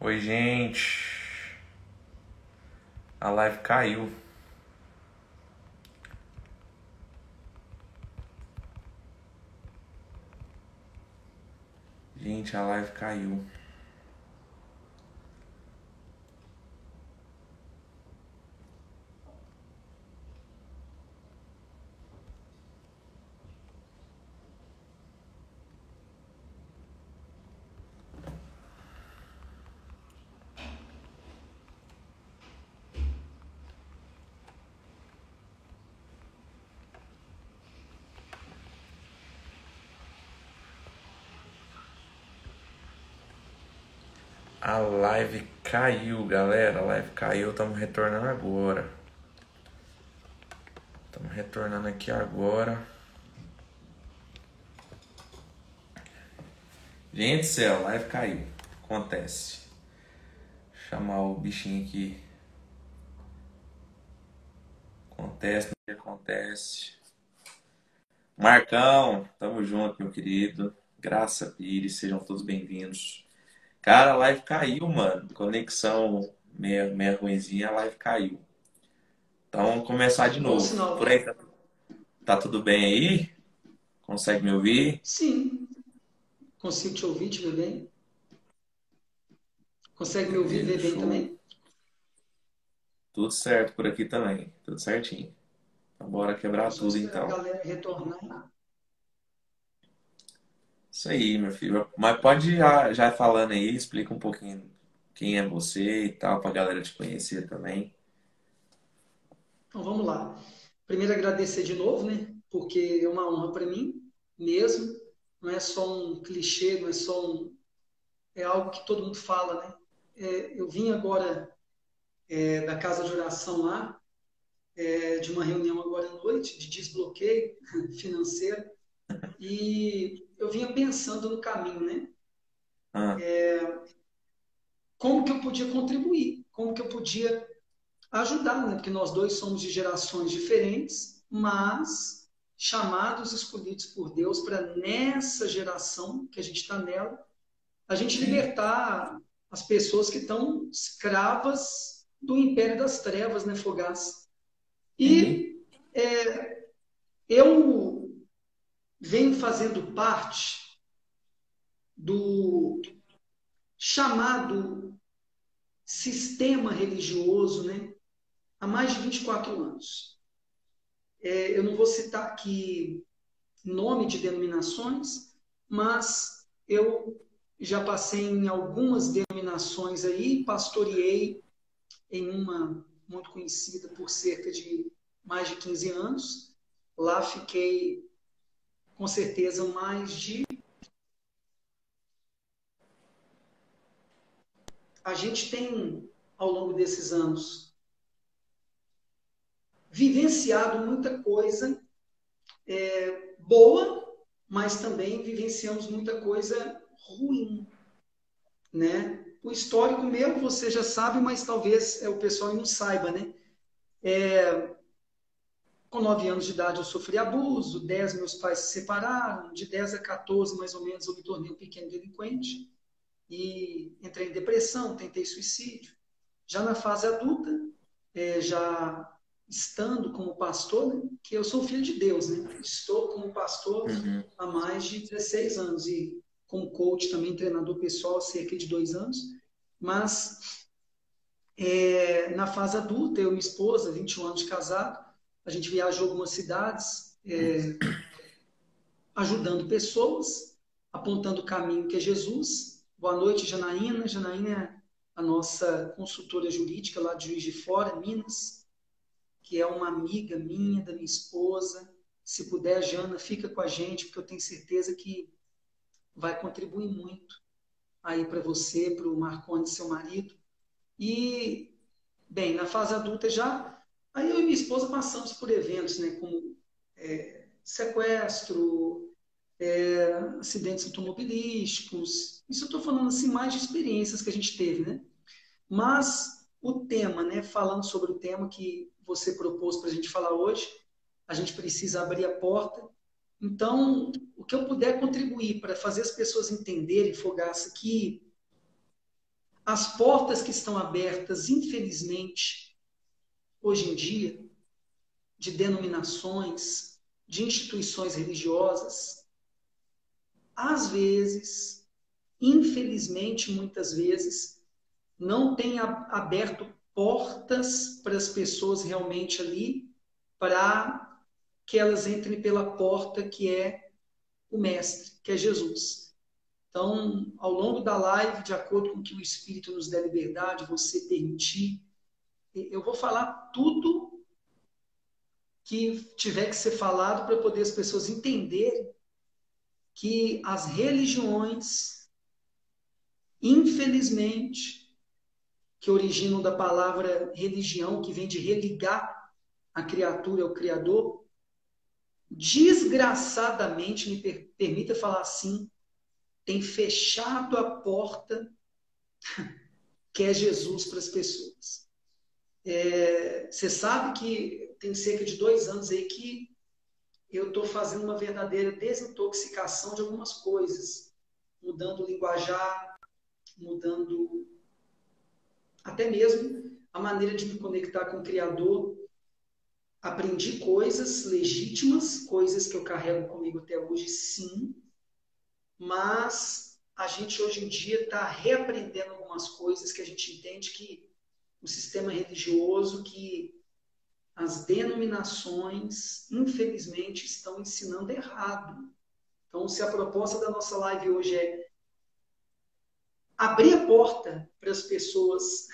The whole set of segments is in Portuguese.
Oi, gente. A live caiu. Gente, a live caiu. A live caiu, galera. A live caiu. Estamos retornando agora. Estamos retornando aqui agora. Gente do céu, a live caiu. Acontece. Vou chamar o bichinho aqui. Acontece, o que acontece. Marcão, tamo junto, meu querido. Graça Pires, sejam todos bem-vindos. Cara, a live caiu, mano. Conexão meia ruinzinha, a live caiu. Então vamos começar de Bom novo. sinal, Por né? aí, tá tudo bem aí? Consegue me ouvir? Sim, consigo te ouvir, te ver bem. Consegue me ouvir, Beleza, ver bem show. também? Tudo certo por aqui também. Tudo certinho. Então bora Então, quebrar só tudo esperar a então. galera retornar. Isso aí, meu filho. Mas pode já falando aí, explica um pouquinho quem é você e tal, pra galera te conhecer também. Então, vamos lá. Primeiro, agradecer de novo, né? Porque é uma honra para mim mesmo. Não é só um clichê, não é só um. É algo que todo mundo fala, né? Eu vim agora da casa de oração lá, de uma reunião agora à noite, de desbloqueio financeiro, e eu vinha pensando no caminho, né? Ah, Como que eu podia contribuir? Como que eu podia ajudar, né? Porque nós dois somos de gerações diferentes, mas chamados, escolhidos por Deus para nessa geração que a gente está nela, a gente sim. libertar as pessoas que estão escravas do império das trevas, né, Fogás? Sim. E eu venho fazendo parte do chamado sistema religioso, né, há mais de 24 anos. Eu não vou citar aqui nome de denominações, mas eu já passei em algumas denominações aí, pastoreei em uma muito conhecida por cerca de mais de 15 anos. Lá fiquei, com certeza, mais de. A gente tem, ao longo desses anos, vivenciado muita coisa boa, mas também vivenciamos muita coisa ruim, né? O histórico meu você já sabe, mas talvez o pessoal não saiba, né? Com 9 anos de idade eu sofri abuso, 10 meus pais se separaram, de 10 a 14 mais ou menos eu me tornei um pequeno delinquente e entrei em depressão, tentei suicídio. Já na fase adulta, já estando como pastor, né? Que eu sou filho de Deus, né? Estou como pastor Uhum. há mais de 16 anos e como coach também, treinador pessoal, há cerca de 2 anos. Mas na fase adulta, eu e minha esposa, 21 anos de casado, a gente viajou algumas cidades, ajudando pessoas, apontando o caminho que é Jesus. Boa noite, Janaína. Janaína é a nossa consultora jurídica lá de Juiz de Fora, Minas, que é uma amiga minha, da minha esposa. Se puder, Jana, fica com a gente, porque eu tenho certeza que vai contribuir muito aí para você, para o Marconi, seu marido. E, bem, na fase adulta já, aí eu e minha esposa passamos por eventos, né, como sequestro, acidentes automobilísticos. Isso eu estou falando assim mais de experiências que a gente teve, né? Mas o tema, né? Falando sobre o tema que você propôs para a gente falar hoje, a gente precisa abrir a porta. Então, o que eu puder contribuir para fazer as pessoas entenderem, Fogaça, que as portas que estão abertas, infelizmente, hoje em dia, de denominações, de instituições religiosas, às vezes, infelizmente, muitas vezes, não tem aberto portas para as pessoas realmente ali, para que elas entrem pela porta que é o Mestre, que é Jesus. Então, ao longo da live, de acordo com que o Espírito nos dê liberdade, você permitir, eu vou falar tudo que tiver que ser falado para poder as pessoas entenderem que as religiões, infelizmente, que originam da palavra religião, que vem de religar a criatura ao Criador, desgraçadamente, me permita falar assim, tem fechado a porta que é Jesus para as pessoas. Você sabe que tem cerca de 2 anos aí que eu estou fazendo uma verdadeira desintoxicação de algumas coisas, mudando o linguajar, mudando até mesmo a maneira de me conectar com o Criador. Aprendi coisas legítimas, coisas que eu carrego comigo até hoje, sim, mas a gente hoje em dia está reaprendendo algumas coisas que a gente entende que o sistema religioso, que as denominações, infelizmente, estão ensinando errado. Então, se a proposta da nossa live hoje é abrir a porta para as pessoas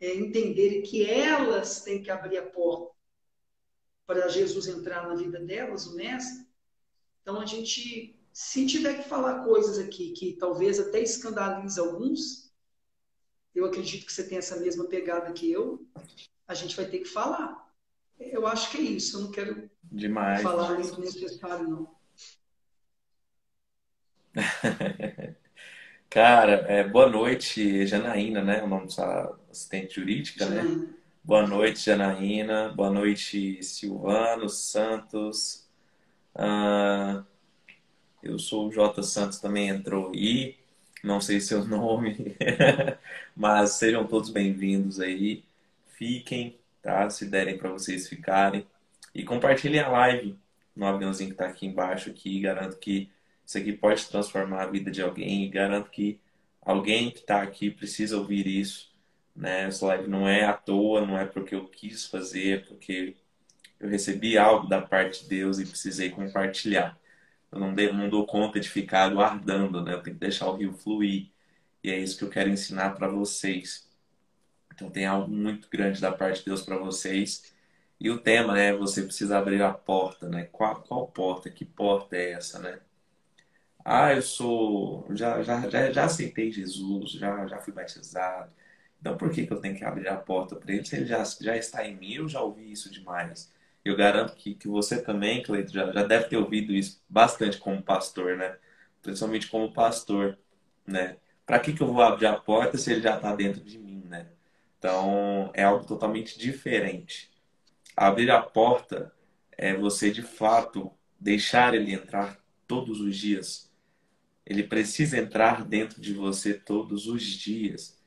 entenderem que elas têm que abrir a porta para Jesus entrar na vida delas, o Mestre, então a gente, se tiver que falar coisas aqui que talvez até escandalize alguns, eu acredito que você tem essa mesma pegada que eu, a gente vai ter que falar. Eu acho que é isso, eu não quero Demais, falar demais. além do necessário, não. Cara, boa noite, Janaína, né? O nome da sua assistente jurídica, né? Janaína. Boa noite, Janaína. Boa noite, Silvano Santos. Ah, eu sou o J. Santos, também entrou aí. Não sei seu nome, mas sejam todos bem-vindos aí. Fiquem, tá? Se derem para vocês ficarem. E compartilhem a live no aviãozinho que está aqui embaixo. Aqui. Garanto que isso aqui pode transformar a vida de alguém. E garanto que alguém que está aqui precisa ouvir isso. Né? Essa live não é à toa, não é porque eu quis fazer, é porque eu recebi algo da parte de Deus e precisei compartilhar. Eu não dou conta de ficar guardando, né? Eu tenho que deixar o rio fluir. E é isso que eu quero ensinar para vocês. Então tem algo muito grande da parte de Deus para vocês. E o tema, né? Você precisa abrir a porta, né? Qual porta? Que porta é essa, né? Ah, eu sou. Já aceitei Jesus, já fui batizado. Então por que que eu tenho que abrir a porta para ele se ele já está em mim? Eu já ouvi isso demais. Eu garanto que você também, Cleito, já deve ter ouvido isso bastante como pastor, né? Principalmente como pastor, né? Para que eu vou abrir a porta se ele já está dentro de mim, né? Então é algo totalmente diferente. Abrir a porta é você de fato deixar ele entrar todos os dias. Ele precisa entrar dentro de você todos os dias,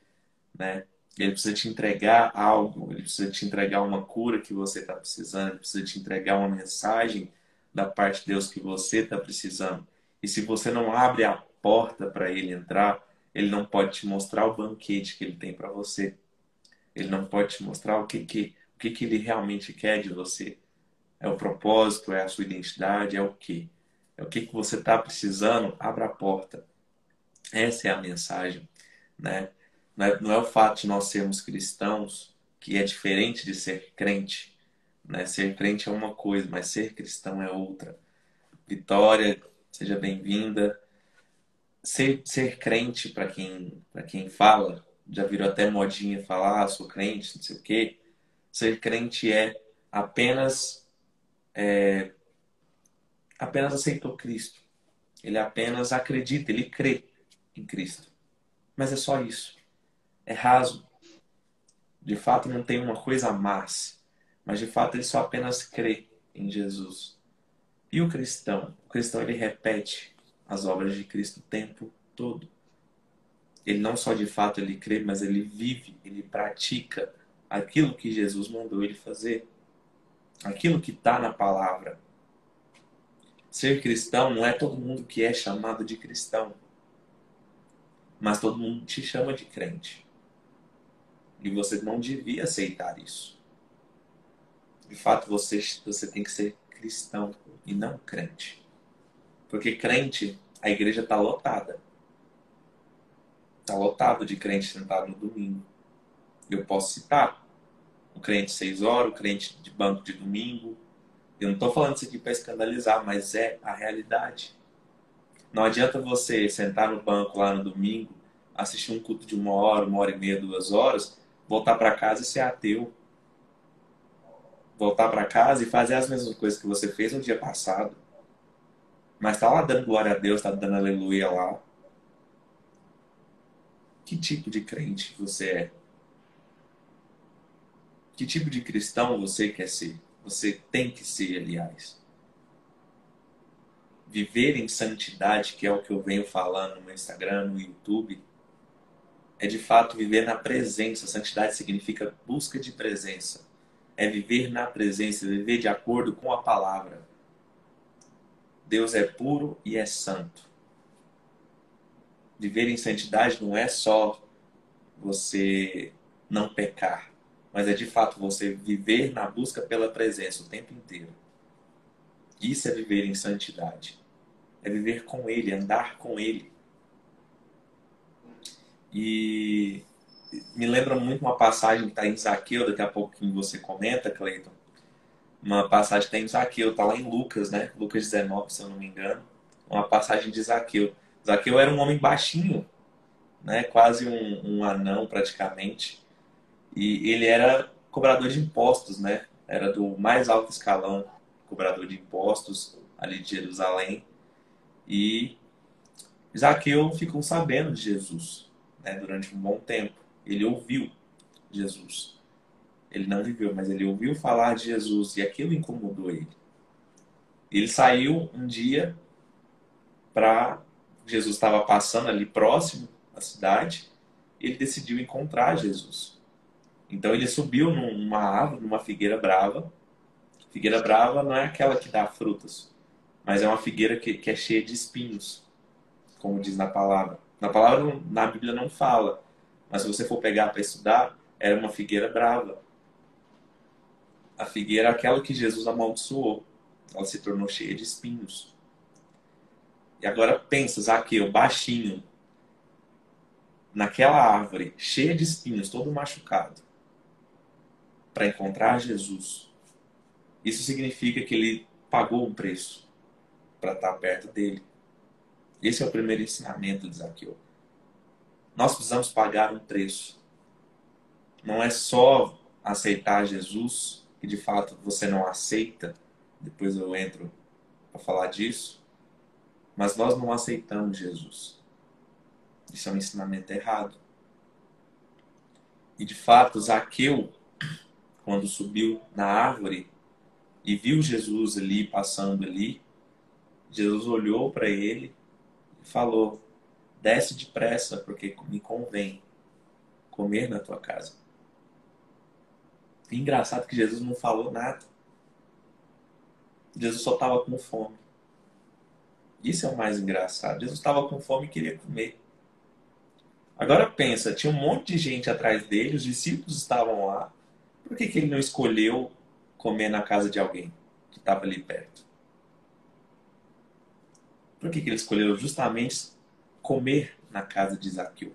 né? Ele precisa te entregar algo, ele precisa te entregar uma cura que você está precisando, ele precisa te entregar uma mensagem da parte de Deus que você está precisando. E se você não abre a porta para ele entrar, ele não pode te mostrar o banquete que ele tem para você. Ele não pode te mostrar o que ele realmente quer de você. É o propósito, é a sua identidade, é o quê? É o que você está precisando, abra a porta. Essa é a mensagem, né? Não é o fato de nós sermos cristãos que é diferente de ser crente, né? Ser crente é uma coisa, mas ser cristão é outra. Vitória, seja bem-vinda. Ser crente, para quem fala, já virou até modinha falar, ah, sou crente, não sei o quê. Ser crente é apenas, apenas aceitou Cristo. Ele apenas acredita, ele crê em Cristo. Mas é só isso. É raso. De fato, não tem uma coisa a mais. Mas de fato, ele só apenas crê em Jesus. E o cristão? O cristão ele repete as obras de Cristo o tempo todo. Ele não só de fato ele crê, mas ele vive, ele pratica aquilo que Jesus mandou ele fazer, aquilo que está na palavra. Ser cristão não é todo mundo que é chamado de cristão, mas todo mundo te chama de crente. E você não devia aceitar isso. De fato, você tem que ser cristão e não crente. Porque crente, a igreja está lotada. Está lotado de crente sentado no domingo. Eu posso citar o crente 6 horas, o crente de banco de domingo. Eu não estou falando isso aqui para escandalizar, mas é a realidade. Não adianta você sentar no banco lá no domingo, assistir um culto de 1 hora e meia, 2 horas, voltar para casa e ser ateu. Voltar para casa e fazer as mesmas coisas que você fez no dia passado. Mas tá lá dando glória a Deus, tá dando aleluia lá. Que tipo de crente você é? Que tipo de cristão você quer ser? Você tem que ser, aliás. Viver em santidade, que é o que eu venho falando no Instagram, no YouTube, é de fato viver na presença. Santidade significa busca de presença. É viver na presença, viver de acordo com a palavra. Deus é puro e é santo. Viver em santidade não é só você não pecar, mas é de fato você viver na busca pela presença o tempo inteiro. Isso é viver em santidade. É viver com Ele, andar com Ele. E me lembra muito uma passagem que está em Zaqueu, daqui a pouquinho você comenta, Cleiton. Uma passagem que está em Zaqueu, está lá em Lucas, né? Lucas 19, se eu não me engano. Uma passagem de Zaqueu. Zaqueu era um homem baixinho, né? Quase um anão praticamente. E ele era cobrador de impostos, né? Era do mais alto escalão, cobrador de impostos ali de Jerusalém. E Zaqueu ficou sabendo de Jesus, né? Durante um bom tempo. Ele ouviu Jesus. Ele não viveu, mas ele ouviu falar de Jesus e aquilo incomodou ele. Ele saiu um dia para... Jesus estava passando ali próximo da cidade e ele decidiu encontrar Jesus. Então ele subiu numa árvore, numa figueira brava. Figueira brava não é aquela que dá frutas, mas é uma figueira que é cheia de espinhos, como diz na palavra. Na palavra, na Bíblia não fala, mas se você for pegar para estudar, era uma figueira brava. A figueira é aquela que Jesus amaldiçoou. Ela se tornou cheia de espinhos. E agora pensa, Zaqueu, baixinho, naquela árvore, cheia de espinhos, todo machucado, para encontrar Jesus. Isso significa que ele pagou um preço para estar perto dele. Esse é o primeiro ensinamento de Zaqueu. Nós precisamos pagar um preço. Não é só aceitar Jesus, que de fato você não aceita, depois eu entro para falar disso, mas nós não aceitamos Jesus. Isso é um ensinamento errado. E de fato, Zaqueu, quando subiu na árvore e viu Jesus ali, passando ali, Jesus olhou para ele e falou: desce depressa, porque me convém comer na tua casa. E engraçado que Jesus não falou nada. Jesus só estava com fome. Isso é o mais engraçado. Jesus estava com fome e queria comer. Agora pensa, tinha um monte de gente atrás dele, os discípulos estavam lá. Por que ele não escolheu comer na casa de alguém que estava ali perto? Por que ele escolheu justamente comer na casa de Zaqueu?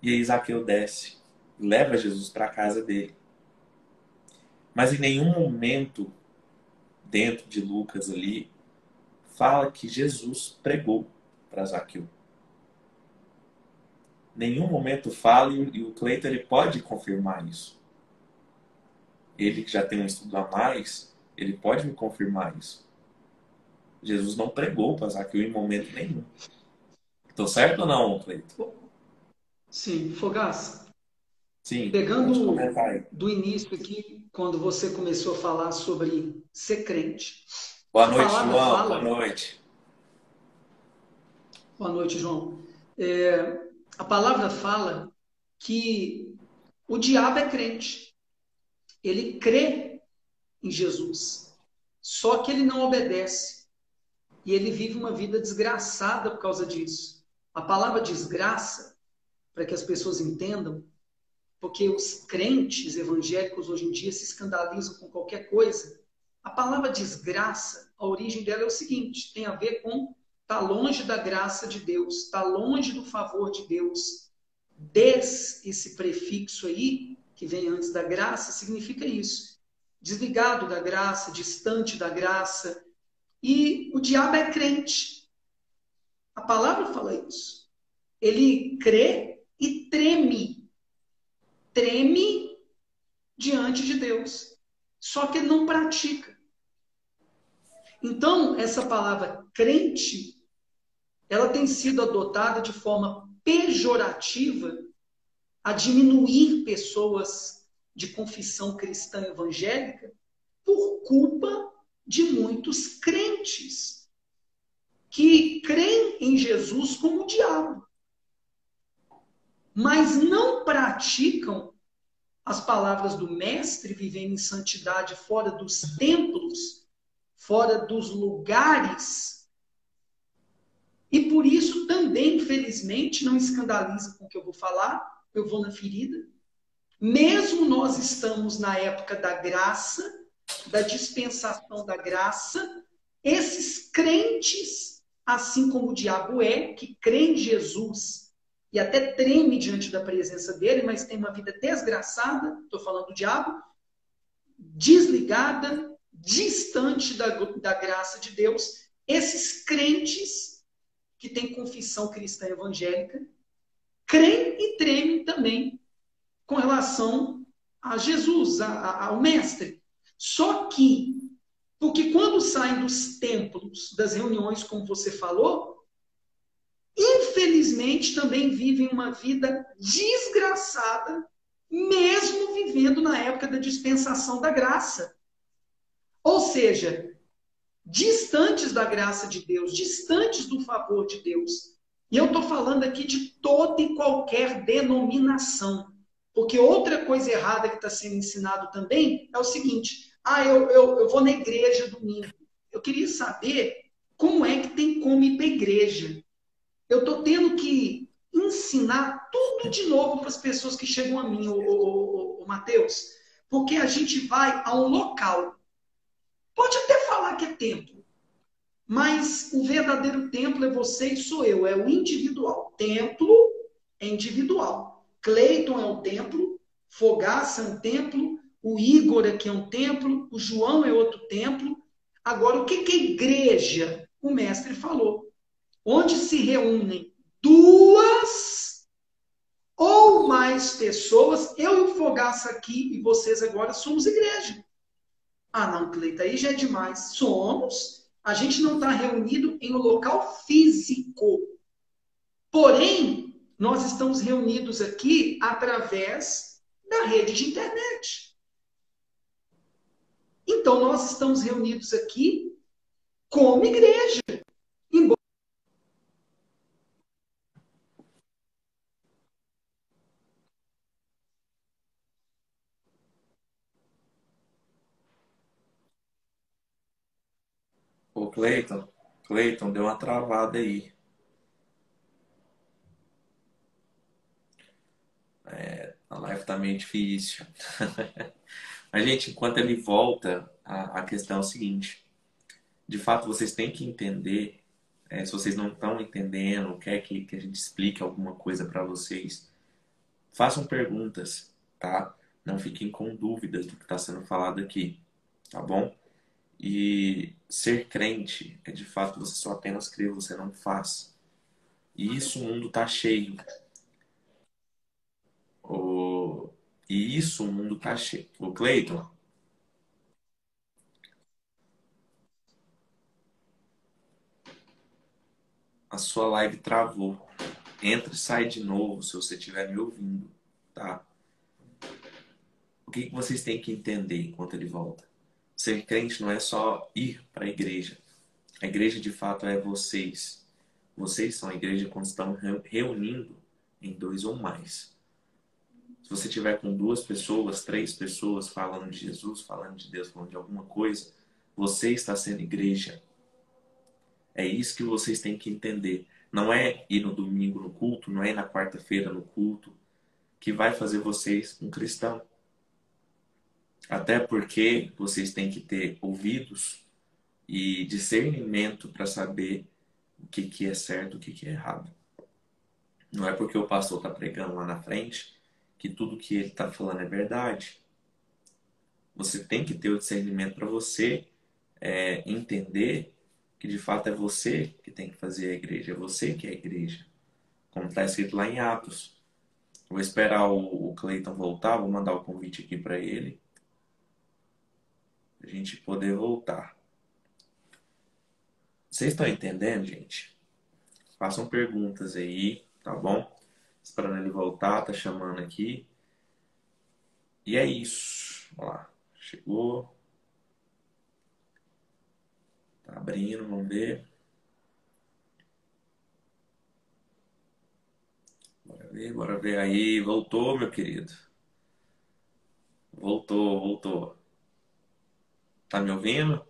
E aí Zaqueu desce, leva Jesus para a casa dele. Mas em nenhum momento, dentro de Lucas ali, fala que Jesus pregou para Zaqueu. Nenhum momento fala, e o Cleiton ele pode confirmar isso. Ele que já tem um estudo a mais, ele pode me confirmar isso. Jesus não pregou para Zaqueu em momento nenhum. Estou certo ou não, Cleiton? Sim, Fogaça, Sim, pode pegando comentar aí. do início aqui, quando você começou a falar sobre ser crente, Boa a noite, palavra João. Boa fala, noite. Boa noite, João. A palavra fala que o diabo é crente. Ele crê em Jesus. Só que ele não obedece. E ele vive uma vida desgraçada por causa disso. A palavra desgraça, para que as pessoas entendam, porque os crentes evangélicos hoje em dia se escandalizam com qualquer coisa. A palavra desgraça, a origem dela é o seguinte, tem a ver com estar longe da graça de Deus, estar longe do favor de Deus. Esse prefixo aí, que vem antes da graça, significa isso. Desligado da graça, distante da graça. E o diabo é crente. A palavra fala isso. Ele crê e treme. Treme diante de Deus. Só que ele não pratica. Então, essa palavra crente, ela tem sido adotada de forma pejorativa a diminuir pessoas de confissão cristã evangélica por culpa de muitos crentes que creem em Jesus como o diabo, mas não praticam as palavras do mestre, vivendo em santidade fora dos templos, fora dos lugares, e por isso também, infelizmente, não escandaliza com o que eu vou falar, eu vou na ferida. Mesmo nós estamos na época da graça, da dispensação da graça, esses crentes, assim como o diabo é, que crê em Jesus e até treme diante da presença dele, mas tem uma vida desgraçada, estou falando do diabo, desligada, distante da graça de Deus, esses crentes que têm confissão cristã evangélica, creem e tremem também com relação a Jesus, ao Mestre. Só que, porque quando saem dos templos, das reuniões, como você falou, infelizmente também vivem uma vida desgraçada, mesmo vivendo na época da dispensação da graça. Ou seja, distantes da graça de Deus, distantes do favor de Deus. E eu estou falando aqui de toda e qualquer denominação. Porque outra coisa errada que está sendo ensinado também é o seguinte: eu vou na igreja domingo. Eu queria saber como é que tem como ir para a igreja. Eu estou tendo que ensinar tudo de novo para as pessoas que chegam a mim, o Mateus. Porque a gente vai a um local. Pode até falar que é templo, mas o verdadeiro templo é você e sou eu, é o individual. Templo é individual. Cleiton é um templo, Fogaça é um templo, o Igor aqui é um templo, o João é outro templo. Agora, o que é igreja? O mestre falou. Onde se reúnem duas ou mais pessoas, eu e o Fogaça aqui e vocês agora somos igreja. Ah, não, Cleita, aí já é demais. Somos, a gente não está reunido em um local físico. Porém, nós estamos reunidos aqui através da rede de internet. Então, nós estamos reunidos aqui como igreja. Ô, Cleiton, deu uma travada aí. A live tá meio difícil. Mas, gente, enquanto ele volta, a questão é o seguinte. De fato, vocês têm que entender, se vocês não estão entendendo, quer que a gente explique alguma coisa para vocês, façam perguntas, tá? Não fiquem com dúvidas do que está sendo falado aqui, tá bom? E ser crente é de fato você só apenas crê, você não faz. E isso o mundo tá cheio. O... E isso o mundo tá cheio. O Cleiton, a sua live travou. Entra e sai de novo se você estiver me ouvindo, tá? O que vocês têm que entender enquanto ele volta? Ser crente não é só ir para a igreja. A igreja de fato é vocês. Vocês são a igreja quando estão reunindo em dois ou mais. Se você tiver com duas pessoas, três pessoas falando de Jesus, falando de Deus, falando de alguma coisa, você está sendo igreja. É isso que vocês têm que entender. Não é ir no domingo no culto, não é ir na quarta-feira no culto, que vai fazer vocês um cristão. Até porque vocês têm que ter ouvidos e discernimento para saber o que, que é certo, o que, que é errado. Não é porque o pastor está pregando lá na frente que tudo que ele está falando é verdade. Você tem que ter o discernimento para você entender que de fato é você que tem que fazer a igreja, é você que é a igreja. Como está escrito lá em Atos. Vou esperar o Cleiton voltar, vou mandar o convite aqui para ele, para a gente poder voltar. Vocês estão entendendo, gente? Façam perguntas aí, tá bom? Esperando ele voltar, tá chamando aqui. E é isso. Olha lá, chegou. Tá abrindo, vamos ver. Bora ver aí. Voltou, meu querido. Voltou, voltou. Tá me ouvindo?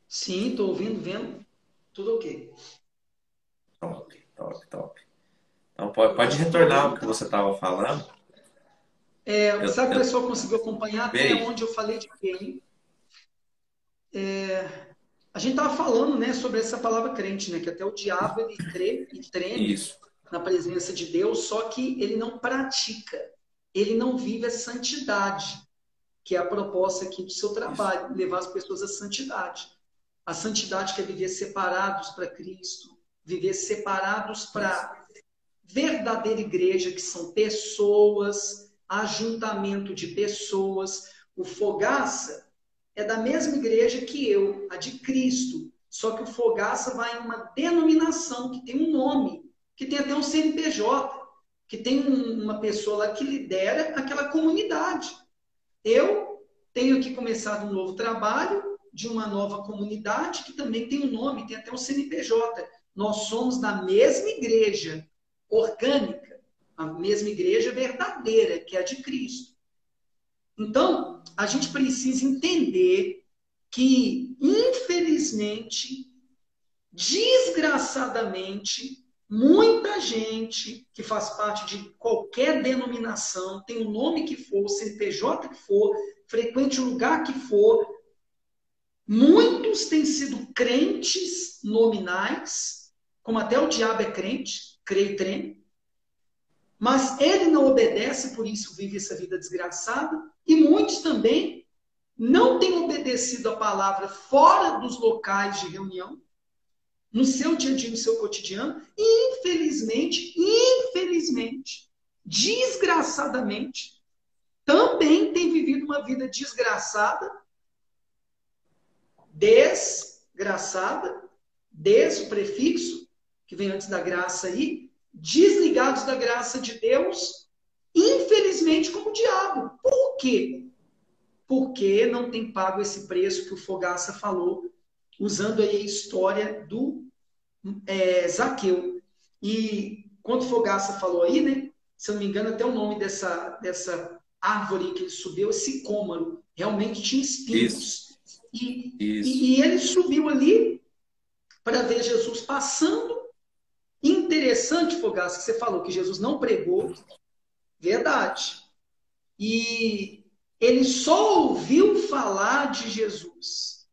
Sim, estou ouvindo, vendo, tudo ok. Top, top, top. Então Eu pode acho que o problema retornar o que você estava falando. Eu, será que o eu, pessoal conseguiu acompanhar até Bey, onde eu falei de quem? A gente estava falando, né, sobre essa palavra crente, né, que até o diabo ele crê e treme isso, na presença de Deus, só que ele não pratica, ele não vive a santidade, que é a proposta aqui do seu isso, trabalho, levar as pessoas à santidade. A santidade que é viver separados para Cristo, viver separados isso, para verdadeira igreja, que são pessoas, ajuntamento de pessoas. O Fogaça é da mesma igreja que eu, a de Cristo. Só que o Fogaça vai em uma denominação que tem um nome, que tem até um CNPJ, que tem uma pessoa lá que lidera aquela comunidade. Eu tenho aqui começado um novo trabalho de uma nova comunidade que também tem um nome, tem até um CNPJ. Nós somos da mesma igreja orgânica, a mesma igreja verdadeira, que é a de Cristo. Então, a gente precisa entender que, infelizmente, desgraçadamente, muita gente que faz parte de qualquer denominação, tem o nome que for, o CNPJ que for, frequente o lugar que for, muitos têm sido crentes nominais, como até o diabo é crente, crê e treme, mas ele não obedece, por isso vive essa vida desgraçada, e muitos também não têm obedecido a palavra fora dos locais de reunião, no seu dia a dia, no seu cotidiano, e infelizmente, desgraçadamente, também tem vivido uma vida desgraçada, desgraçada, des o prefixo, que vem antes da graça aí, desligados da graça de Deus, infelizmente como o diabo. Por quê? Porque não tem pago esse preço que o Fogaça falou, usando aí a história do Zaqueu. E quando Fogaça falou aí, né? Se eu não me engano, até o nome dessa árvore que ele subiu é sicômoro. Realmente tinha isso, espinhos. isso. E ele subiu ali para ver Jesus passando. Interessante, Fogaça, que você falou que Jesus não pregou. Verdade. E ele só ouviu falar de Jesus.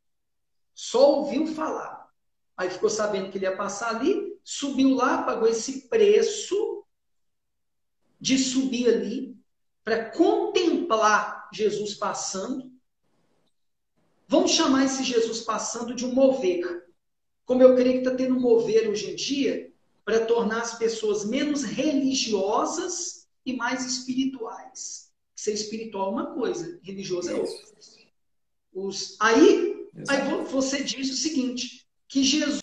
Só ouviu falar. Aí ficou sabendo que ele ia passar ali, subiu lá, pagou esse preço de subir ali para contemplar Jesus passando. Vamos chamar esse Jesus passando de um mover. Como eu creio que está tendo um mover hoje em dia para tornar as pessoas menos religiosas e mais espirituais. Ser espiritual é uma coisa, religioso é Isso, outra. Aí exato. você diz o seguinte, que Jesus.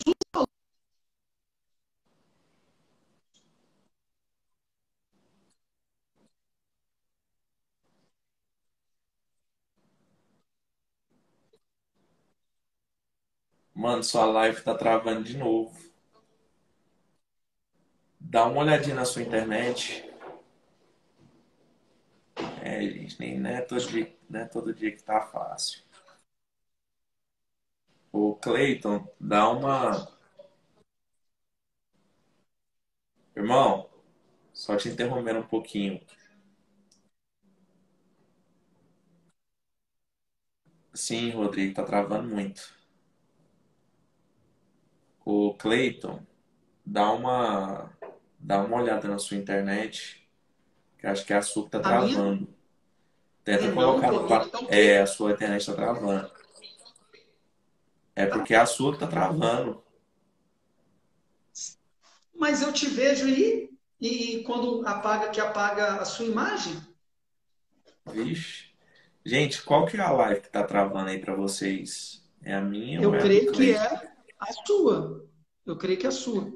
Mano, sua live tá travando de novo. Dá uma olhadinha na sua internet. É, gente, nem, não é todo dia que tá fácil. O Cleiton, dá uma. Irmão, só te interrompendo um pouquinho. Sim, Rodrigo, tá travando muito. O Cleiton, dá uma olhada na sua internet, que acho que a sua que tá A minha? travando. Tenta Não, colocar pô, no aqui 4. tá É, a ok. sua internet tá travando. É porque a sua que tá travando. Mas eu te vejo aí e quando apaga, que apaga a sua imagem, Vixe. Gente, qual que é a live que tá travando aí pra vocês? É a minha ou eu é a do creio que Cleiton? é a sua. Eu creio que é a sua.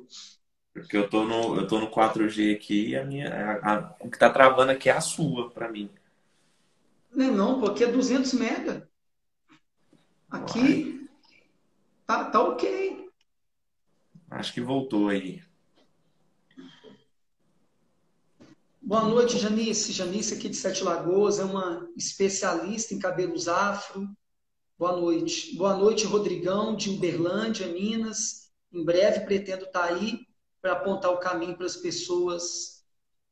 Porque eu tô no 4G aqui e o que tá travando aqui é a sua pra mim. Não, é não, pô, aqui é 200 mega. Uai, Aqui tá ok. acho que voltou aí. Boa noite, Janice. Janice aqui de Sete Lagoas, é uma especialista em cabelos afro. Boa noite. Boa noite, Rodrigão, de Uberlândia, Minas. Em breve pretendo estar aí para apontar o caminho para as pessoas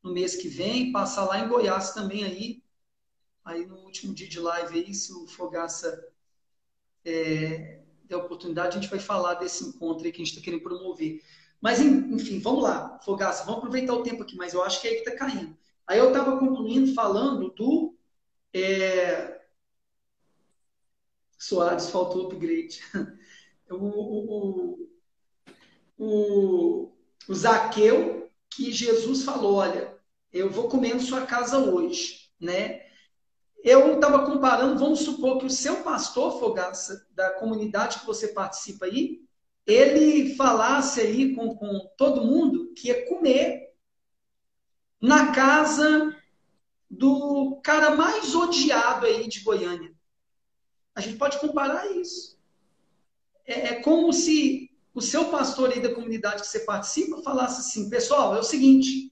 no mês que vem, passar lá em Goiás também aí no último dia de live aí, se o Fogaça der oportunidade, a gente vai falar desse encontro aí que a gente está querendo promover. Mas, enfim, vamos lá, Fogaça, vamos aproveitar o tempo aqui, mas eu acho que é aí que está caindo. Aí eu estava concluindo falando do Soares, faltou upgrade. O, o, o Zaqueu, que Jesus falou, olha, eu vou comer na sua casa hoje, né? Eu estava comparando, vamos supor que o seu pastor, Fogaça, da comunidade que você participa aí, ele falasse aí com todo mundo que ia comer na casa do cara mais odiado aí de Goiânia. A gente pode comparar isso. É como se o seu pastor aí da comunidade que você participa falasse assim, pessoal, é o seguinte,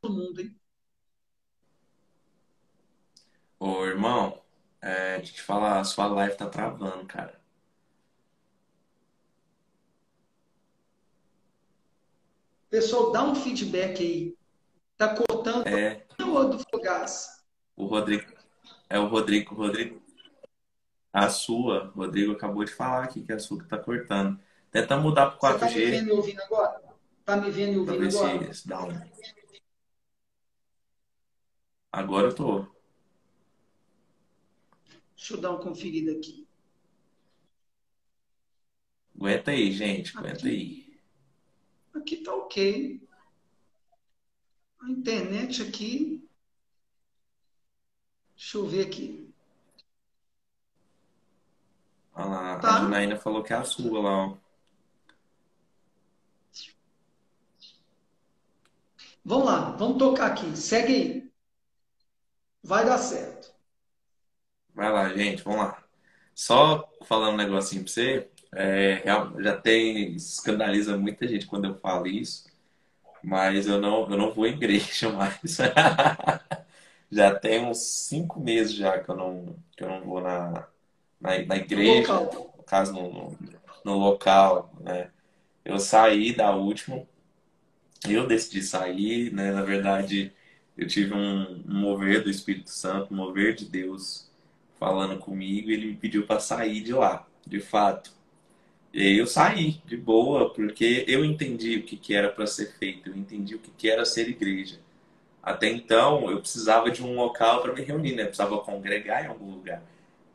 todo mundo, hein? Ô, irmão, deixa eu te falar, a sua live tá travando, cara. Pessoal, dá um feedback aí. Tá cortando É, o do Fogaça. o Rodrigo, o Rodrigo, a sua, o Rodrigo acabou de falar aqui que é a sua que tá cortando. Tenta mudar pro Você tá me 4G vendo e ouvindo agora? Tá me vendo e pra ouvindo ver agora? se dá um. Agora eu tô. Deixa eu dar uma conferida aqui. Aguenta aí, gente, aguenta Aqui, aí. aqui tá ok. A internet aqui, deixa eu ver aqui. Olha lá, a Tá, Janaína falou que é a sua lá, ó. vamos lá, vamos tocar aqui. Segue aí. Vai dar certo. Vai lá, gente, vamos lá. Só falando um negocinho pra você, já tem, escandaliza muita gente quando eu falo isso, mas eu não vou em igreja mais. Já tem uns 5 meses já que eu não vou na No igreja, local. no caso no local, né? Eu saí da última, eu decidi sair, né? Na verdade, eu tive um mover do Espírito Santo, um mover de Deus falando comigo, e ele me pediu para sair de lá, de fato. E aí eu saí de boa, porque eu entendi o que que era para ser feito, eu entendi o que que era ser igreja. Até então, eu precisava de um local para me reunir, né? Eu precisava congregar em algum lugar.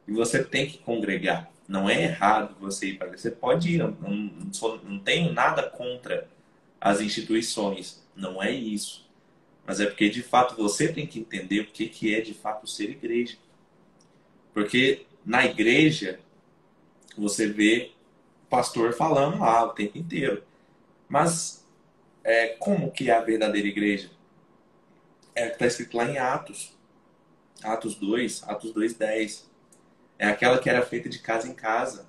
E você tem que congregar. Não é errado você ir para igreja. Você pode ir, não tenho nada contra as instituições. Não é isso. Mas é porque, de fato, você tem que entender o que que é, de fato, ser igreja. Porque na igreja, você vê o pastor falando lá o tempo inteiro. Mas Como que é a verdadeira igreja? É o que está escrito lá em Atos. Atos 2:10. É aquela que era feita de casa em casa.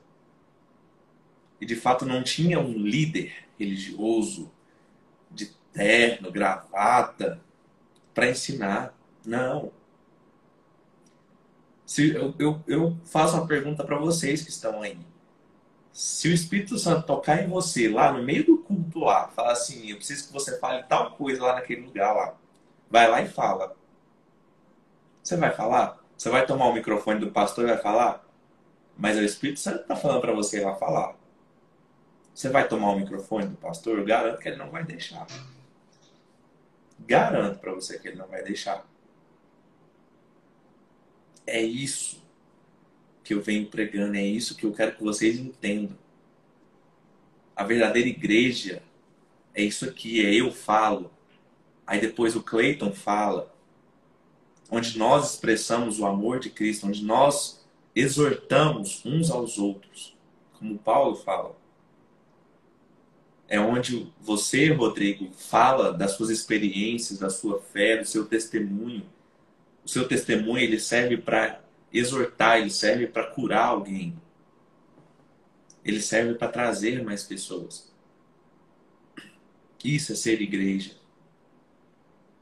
E de fato não tinha um líder religioso de terno, gravata, para ensinar. Não. Se eu faço uma pergunta para vocês que estão aí. Se o Espírito Santo tocar em você lá no meio do culto lá, falar assim, eu preciso que você fale tal coisa lá naquele lugar lá. Vai lá e fala. Você vai falar? Você vai tomar o microfone do pastor e vai falar? Mas é o Espírito Santo está falando para você ir lá falar. Você vai tomar o microfone do pastor? Eu garanto que ele não vai deixar. Garanto para você que ele não vai deixar. É isso que eu venho pregando, é isso que eu quero que vocês entendam. A verdadeira igreja é isso aqui, é eu falo. Aí depois o Cleiton fala. Onde nós expressamos o amor de Cristo, onde nós exortamos uns aos outros. Como Paulo fala. É onde você, Rodrigo, fala das suas experiências, da sua fé, do seu testemunho. O seu testemunho ele serve para exortar, ele serve para curar alguém. Ele serve para trazer mais pessoas. Isso é ser igreja.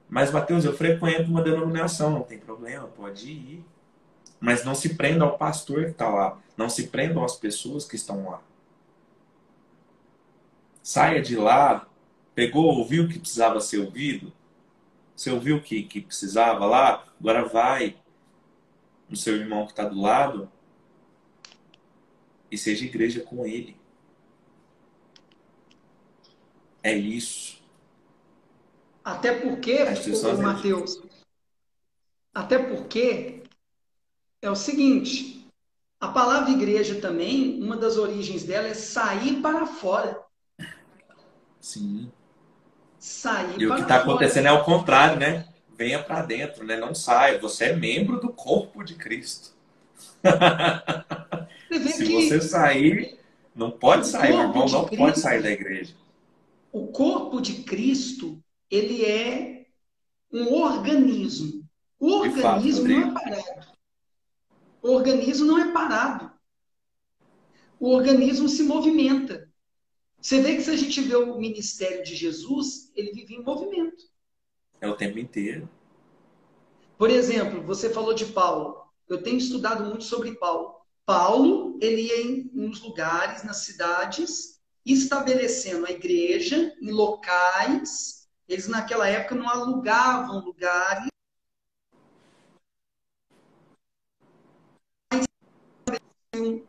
Mas, Mateus, eu frequento uma denominação, não tem problema, pode ir. Mas não se prenda ao pastor que está lá. Não se prendam às pessoas que estão lá. Saia de lá, pegou, ouviu o que precisava ser ouvido. Você ouviu o que precisava lá? Agora vai no seu irmão que está do lado e seja igreja com ele. É isso. Até porque, A instituição é isso. Mateus, até porque é o seguinte, a palavra igreja também, uma das origens dela é sair para fora. Sim. Sair E o que para está fora. acontecendo é o contrário, né? Venha para dentro, né? Não saia. Você é membro do corpo de Cristo. Você vê Se você que sair, não pode o sair, meu corpo irmão, de não pode sair Cristo, da igreja. o corpo de Cristo, ele é um organismo. O De fato, organismo não é Rodrigo. parado. O organismo não é parado. O organismo se movimenta. Você vê que se a gente vê o ministério de Jesus, ele vive em movimento. É o tempo inteiro. Por exemplo, você falou de Paulo. Eu tenho estudado muito sobre Paulo. Paulo, ele ia nos lugares, nas cidades, estabelecendo a igreja em locais. Eles, naquela época, não alugavam lugares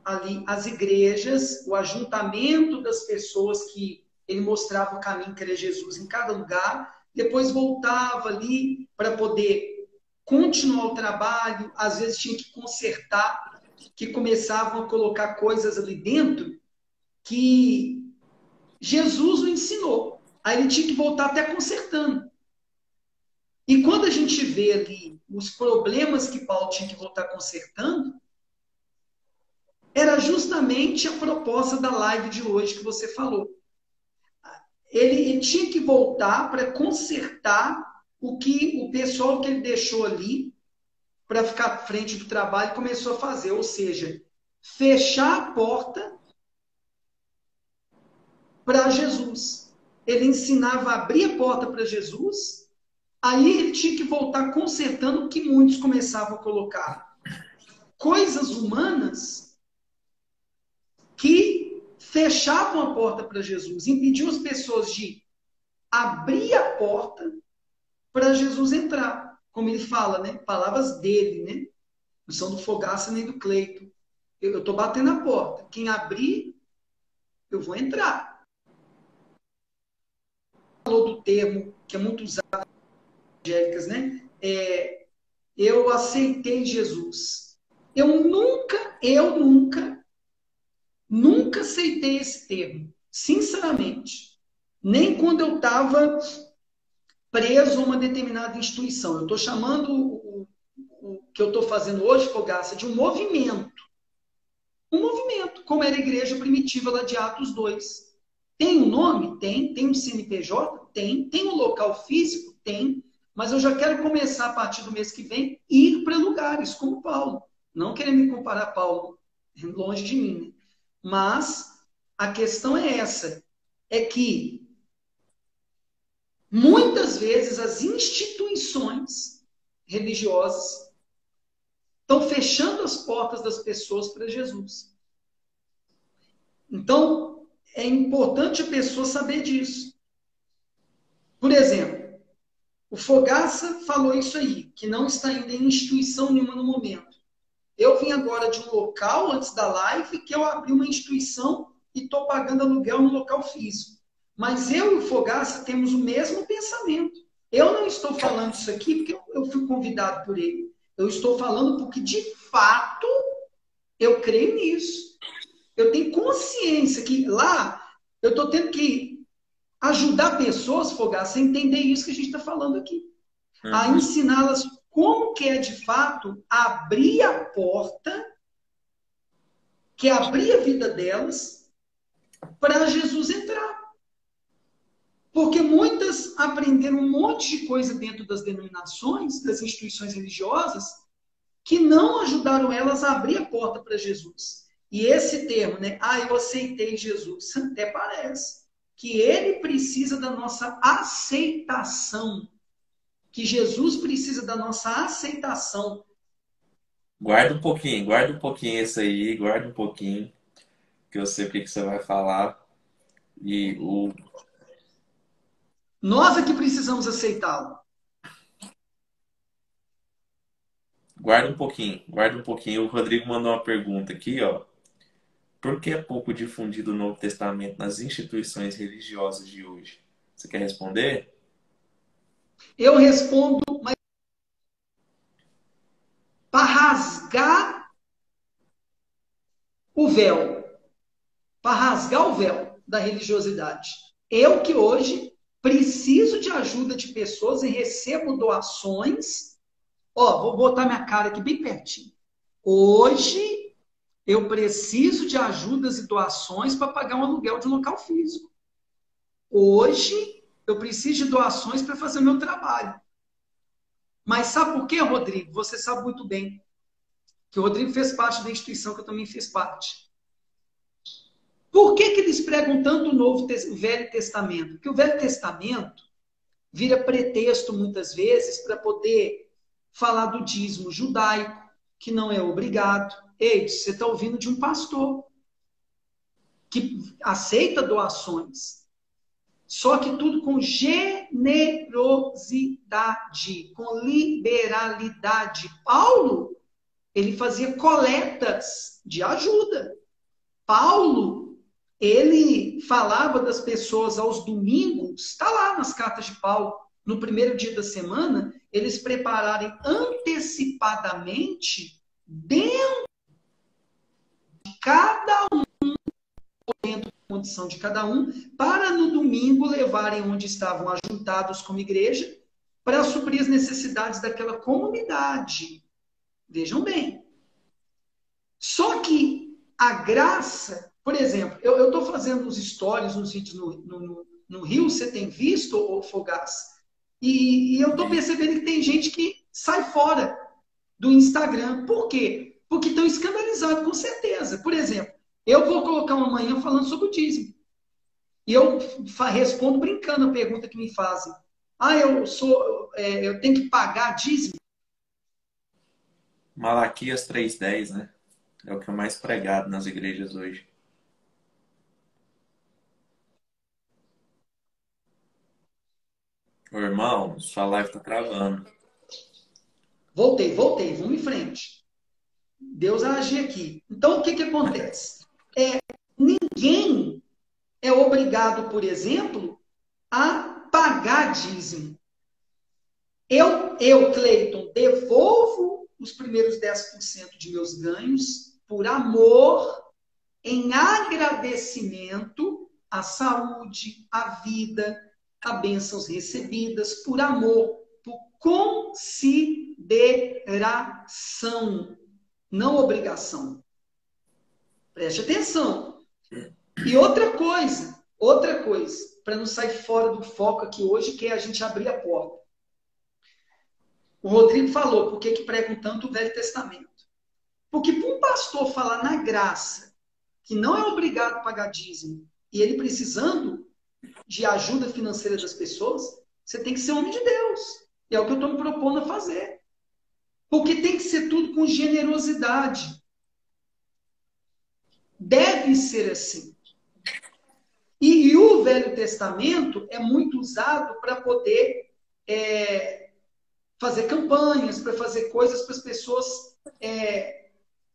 ali as igrejas, o ajuntamento das pessoas que ele mostrava o caminho que era Jesus em cada lugar, depois voltava ali para poder continuar o trabalho, às vezes tinha que consertar, que começavam a colocar coisas ali dentro que Jesus o ensinou. Aí ele tinha que voltar até consertando. E quando a gente vê ali os problemas que Paulo tinha que voltar consertando, era justamente a proposta da live de hoje que você falou. Ele tinha que voltar para consertar o que o pessoal que ele deixou ali para ficar à frente do trabalho começou a fazer, ou seja, fechar a porta para Jesus. Ele ensinava a abrir a porta para Jesus, aí ele tinha que voltar consertando o que muitos começavam a colocar. Coisas humanas que fechavam a porta para Jesus, impediam as pessoas de abrir a porta para Jesus entrar. Como ele fala, né? Palavras dele, né? Não são do Fogaça nem do Cleito. Eu estou batendo a porta. Quem abrir, eu vou entrar. Falou do termo que é muito usado em evangélicas, né? Eu aceitei Jesus. Nunca aceitei esse termo. Sinceramente. Nem quando eu estava preso a uma determinada instituição. Eu estou chamando o que eu estou fazendo hoje, Fogaça, de um movimento. Um movimento, como era a igreja primitiva lá de Atos 2. Tem um nome? Tem. Tem um CNPJ? Tem. Tem um local físico? Tem. Mas eu já quero começar, a partir do mês que vem, ir para lugares como Paulo. Não querendo me comparar a Paulo, longe de mim. Né? Mas a questão é essa. É que muitas vezes as instituições religiosas estão fechando as portas das pessoas para Jesus. Então, é importante a pessoa saber disso. Por exemplo, o Fogaça falou isso aí, que não está indo em instituição nenhuma no momento. Eu vim agora de um local, antes da live, que eu abri uma instituição e estou pagando aluguel no local físico. Mas eu e o Fogaça temos o mesmo pensamento. Eu não estou falando isso aqui porque eu fui convidado por ele. Eu estou falando porque, de fato, eu creio nisso. Eu tenho consciência que lá eu estou tendo que ajudar pessoas, Fogaça, a entender isso que a gente está falando aqui. A ensiná-las como que é, de fato, abrir a porta, que é abrir a vida delas, para Jesus entrar. Porque muitas aprenderam um monte de coisa dentro das denominações, das instituições religiosas, que não ajudaram elas a abrir a porta para Jesus. E esse termo, né? Eu aceitei Jesus, até parece que ele precisa da nossa aceitação. Que Jesus precisa da nossa aceitação. Guarda um pouquinho isso aí, guarda um pouquinho, que eu sei o que que você vai falar. E o Nós é que precisamos aceitá-lo. guarda um pouquinho. O Rodrigo mandou uma pergunta aqui, ó. Por que é pouco difundido o Novo Testamento nas instituições religiosas de hoje? Você quer responder? Eu respondo, mas para rasgar o véu. Para rasgar o véu da religiosidade. Eu que hoje preciso de ajuda de pessoas e recebo doações. Vou botar minha cara aqui bem pertinho. Hoje eu preciso de ajudas e doações para pagar um aluguel de um local físico. Hoje eu preciso de doações para fazer o meu trabalho. Mas sabe por quê, Rodrigo? Você sabe muito bem que o Rodrigo fez parte da instituição que eu também fiz parte. Por que eles pregam tanto o Velho Testamento? Porque o Velho Testamento vira pretexto, muitas vezes, para poder falar do dízimo judaico, que não é obrigado. Ei, você está ouvindo de um pastor que aceita doações. Só que tudo com generosidade, com liberalidade. Paulo, ele fazia coletas de ajuda. Paulo, ele falava das pessoas aos domingos, está lá nas cartas de Paulo, no primeiro dia da semana, eles prepararem antecipadamente, dentro de cada um, dentro da condição de cada um, para no domingo levarem onde estavam ajuntados como igreja, para suprir as necessidades daquela comunidade. Vejam bem. Só que a graça, por exemplo, eu estou fazendo uns stories, uns vídeos no Rio, você tem visto, ô Fogás? E eu estou percebendo que tem gente que sai fora do Instagram. Por quê? Porque estão escandalizados, com certeza. Por exemplo, eu vou colocar uma manhã falando sobre o dízimo. E eu respondo brincando a pergunta que me fazem. Eu tenho que pagar dízimo? Malaquias 3:10, né? É o que é mais pregado nas igrejas hoje. Ô, irmão, sua live tá travando. Voltei, vamos em frente. Deus agir aqui. Então, o que acontece? Ninguém é obrigado, por exemplo, a pagar dízimo. Eu, Cleiton, devolvo os primeiros 10% de meus ganhos por amor, em agradecimento à saúde, à vida, a bênçãos recebidas, por amor, por consideração, não obrigação. Preste atenção. E outra coisa, Outra coisa, para não sair fora do foco aqui hoje, que é a gente abrir a porta. O Rodrigo falou, por que pregam tanto o Velho Testamento? Porque para um pastor falar na graça, que não é obrigado a pagar dízimo, e ele precisando de ajuda financeira das pessoas, você tem que ser homem de Deus. E é o que eu estou me propondo a fazer. Porque tem que ser tudo com generosidade. Deve ser assim. E o Velho Testamento é muito usado para poder fazer campanhas, para fazer coisas para as pessoas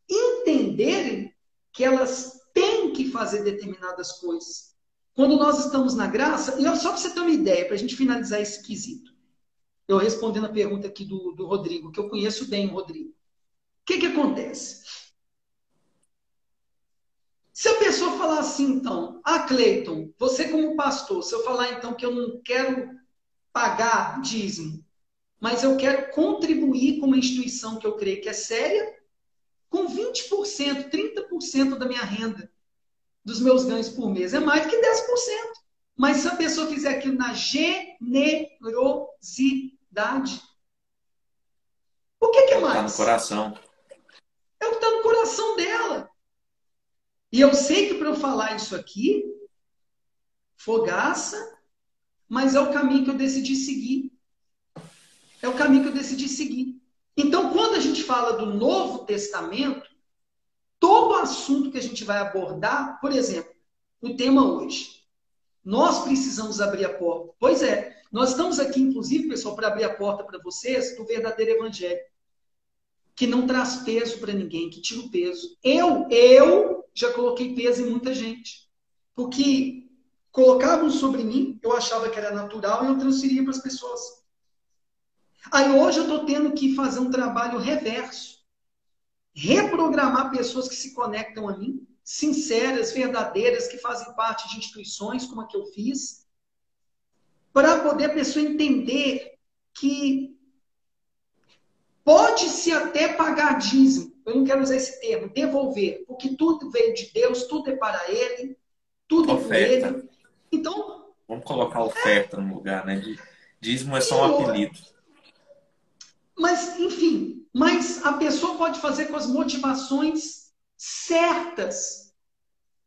entenderem que elas têm que fazer determinadas coisas. Quando nós estamos na graça, e só para você ter uma ideia, para a gente finalizar esse quesito, eu respondendo a pergunta aqui do Rodrigo, que eu conheço bem o Rodrigo. O que acontece? Se a pessoa falar assim, então, Cleiton, você como pastor, se eu falar então que eu não quero pagar dízimo, mas eu quero contribuir com uma instituição que eu creio que é séria, com 20%, 30% da minha renda, dos meus ganhos por mês, é mais do que 10%. Mas se a pessoa fizer aquilo na generosidade, o que é mais? Tá no coração. É o que está no coração dela. E eu sei que para eu falar isso aqui, fogaça, mas é o caminho que eu decidi seguir. É o caminho que eu decidi seguir. Então, quando a gente fala do Novo Testamento, todo assunto que a gente vai abordar, por exemplo, o tema hoje, nós precisamos abrir a porta. Pois é, nós estamos aqui, inclusive, pessoal, para abrir a porta para vocês do verdadeiro evangelho, que não traz peso para ninguém, que tira o peso. Eu já coloquei peso em muita gente, porque colocavam sobre mim, eu achava que era natural e eu transferia para as pessoas. Aí hoje eu estou tendo que fazer um trabalho reverso, reprogramar pessoas que se conectam a mim, sinceras, verdadeiras, que fazem parte de instituições como a que eu fiz, para poder a pessoa entender que pode-se até pagar dízimo, eu não quero usar esse termo, devolver, porque tudo veio de Deus, tudo é para Ele, tudo é por Ele. Então, vamos colocar oferta no lugar, né? Dízimo é só um apelido. Mas, enfim, mas a pessoa pode fazer com as motivações certas.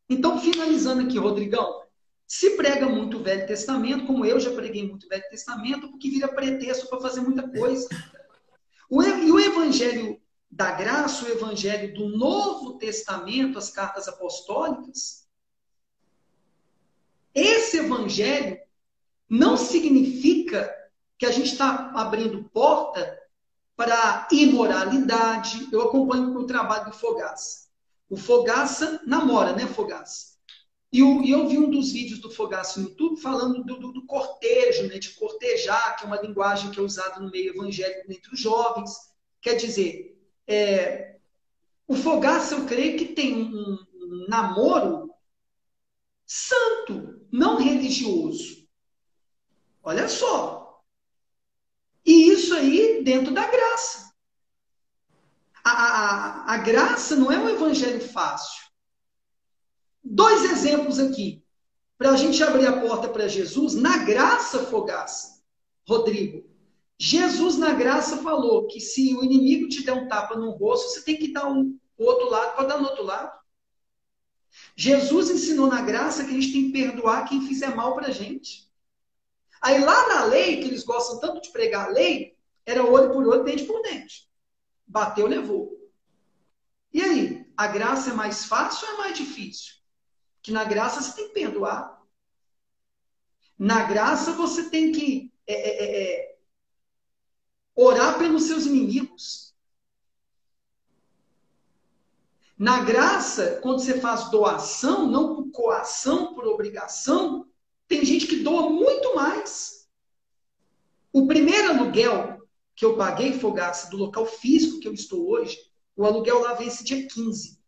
Então, finalizando aqui, Rodrigão, se prega muito o Velho Testamento, como eu já preguei muito o Velho Testamento, porque vira pretexto para fazer muita coisa. E o Evangelho da Graça, o Evangelho do Novo Testamento, as cartas apostólicas, esse Evangelho não significa que a gente está abrindo porta para imoralidade. Eu acompanho o trabalho do Fogaça. O Fogaça namora, né, Fogaça? E eu vi um dos vídeos do Fogaça no YouTube falando do cortejo, né, de cortejar, que é uma linguagem que é usada no meio evangélico entre os jovens. Quer dizer, o Fogaça, eu creio que tem um namoro santo, não religioso. Olha só. E isso aí dentro da graça. A graça não é um evangelho fácil. 2 exemplos aqui, para a gente abrir a porta para Jesus. Na graça, Fogaça, Rodrigo, Jesus na graça falou que se o inimigo te der um tapa no rosto, você tem que dar o outro lado para dar no outro lado. Jesus ensinou na graça que a gente tem que perdoar quem fizer mal para a gente. Aí lá na lei, que eles gostam tanto de pregar a lei, era olho por olho, dente por dente. Bateu, levou. E aí, a graça é mais fácil ou é mais difícil? Que na graça você tem que perdoar. Na graça você tem que orar pelos seus inimigos. Na graça, quando você faz doação, não por coação, por obrigação, tem gente que doa muito mais. O primeiro aluguel que eu paguei, Fogaça, do local físico que eu estou hoje, o aluguel lá vence dia 15.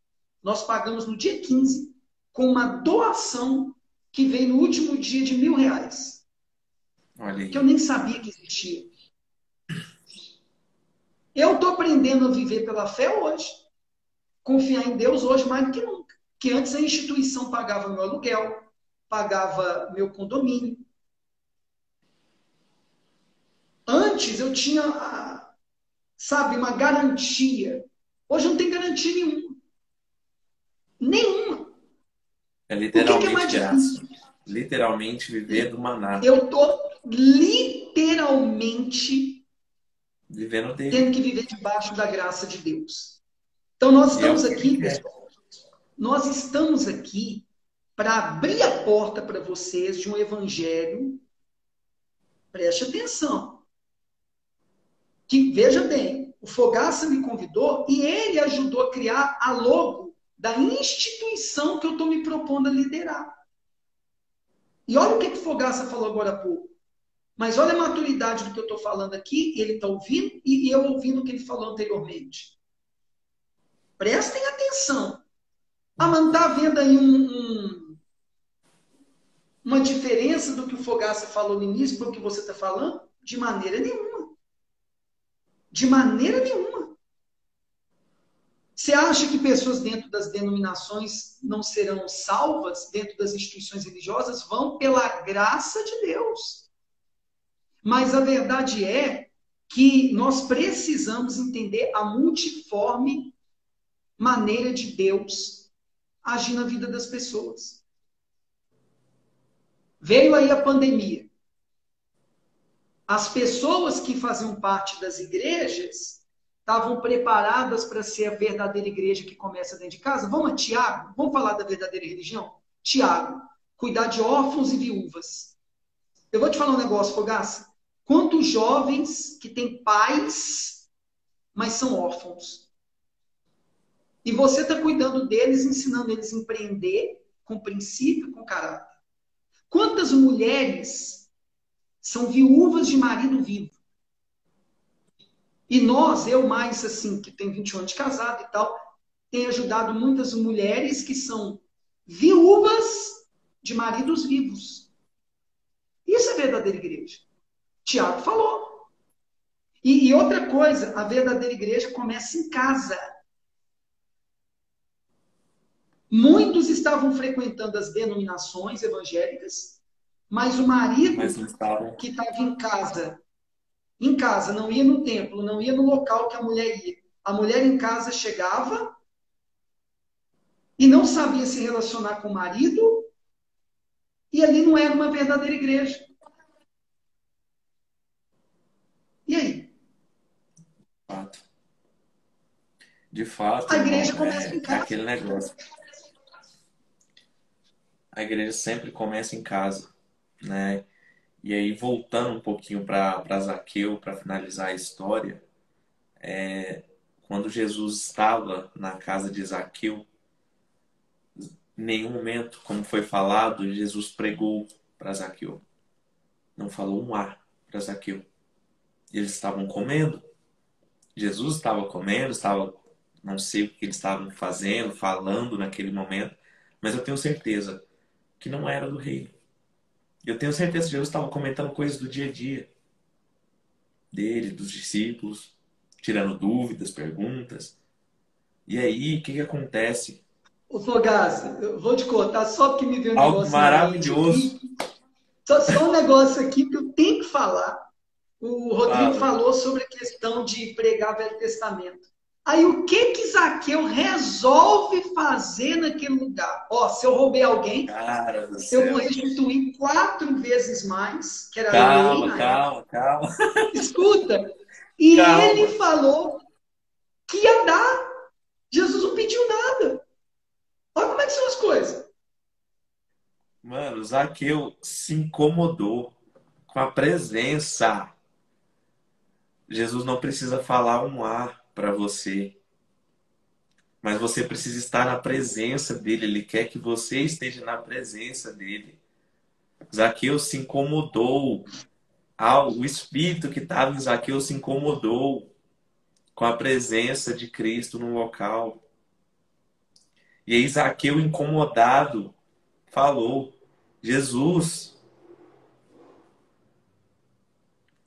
Nós pagamos no dia 15, com uma doação que veio no último dia de R$1.000. Olha aí. Que eu nem sabia que existia. Eu estou aprendendo a viver pela fé hoje. Confiar em Deus hoje mais do que nunca. Que antes a instituição pagava meu aluguel. pagava meu condomínio. Antes eu tinha, sabe, uma garantia. Hoje não tem garantia nenhuma. Nenhuma. É O que é literalmente mais graça. difícil? Literalmente viver do maná. Eu estou literalmente Vivendo tendo dele. que viver debaixo da graça de Deus. Então, nós E é o estamos que ele aqui, quer. pessoal, nós estamos aqui para abrir a porta para vocês de um evangelho. Preste atenção. Que, veja bem, o Fogaça me convidou e ele ajudou a criar a logo da instituição que eu estou me propondo a liderar. E olha o que o Fogaça falou agora há pouco. Mas olha a maturidade do que eu estou falando aqui, ele está ouvindo e eu ouvindo o que ele falou anteriormente. Prestem atenção. Ah, mas não está havendo aí uma diferença do que o Fogaça falou no início para o que você está falando? De maneira nenhuma. De maneira nenhuma. Você acha que pessoas dentro das denominações não serão salvas, dentro das instituições religiosas? Vão pela graça de Deus. Mas a verdade é que nós precisamos entender a multiforme maneira de Deus agir na vida das pessoas. Veio aí a pandemia. As pessoas que faziam parte das igrejas estavam preparadas para ser a verdadeira igreja que começa dentro de casa. Vamos a Tiago? Vamos falar da verdadeira religião? Tiago, cuidar de órfãos e viúvas. Eu vou te falar um negócio, Fogaça. Quantos jovens que têm pais, mas são órfãos? E você está cuidando deles, ensinando eles a empreender com princípio, com caráter. Quantas mulheres são viúvas de marido vivo? E nós, eu mais assim, que tenho 21 anos de casado e tal, tenho ajudado muitas mulheres que são viúvas de maridos vivos. Isso é verdadeira igreja. Tiago falou. E outra coisa, a verdadeira igreja começa em casa. Muitos estavam frequentando as denominações evangélicas, mas o Mas marido não estavam. que estava em casa, não ia no templo, não ia no local que a mulher ia. A mulher em casa chegava e não sabia se relacionar com o marido, e ali não era uma verdadeira igreja. E aí? Fato. De fato, A irmão, igreja começa em é casa. aquele negócio. A igreja sempre começa em casa, né? E aí, voltando um pouquinho para Zaqueu, para finalizar a história, quando Jesus estava na casa de Zaqueu, em nenhum momento, como foi falado, Jesus pregou para Zaqueu. Não falou um A para Zaqueu. Eles estavam comendo. Jesus estava comendo, estava, não sei o que eles estavam fazendo, falando naquele momento, mas eu tenho certeza que não era do reino. Eu tenho certeza que Jesus estava comentando coisas do dia a dia dele, dos discípulos, tirando dúvidas, perguntas. E aí, o que que acontece? Ô, Fogaça, eu vou te cortar só porque me veio um Algo negócio na mente maravilhoso. aqui. Só um negócio aqui que eu tenho que falar. O Rodrigo Fala. falou sobre a questão de pregar Velho Testamento. Aí o que Zaqueu resolve fazer naquele lugar? Ó, se eu roubei alguém, Cara do eu vou céu. restituir 4 vezes mais, que era a lei Calma, na época. calma, calma, Escuta, e calma. ele falou que ia dar. Jesus não pediu nada. Olha como é que são as coisas. Mano, Zaqueu se incomodou com a presença. Jesus não precisa falar um A para você, mas você precisa estar na presença dele. Ele quer que você esteja na presença dele. Zaqueu se incomodou. O espírito que estava em Zaqueu se incomodou com a presença de Cristo no local. E aí Zaqueu, incomodado, falou: Jesus,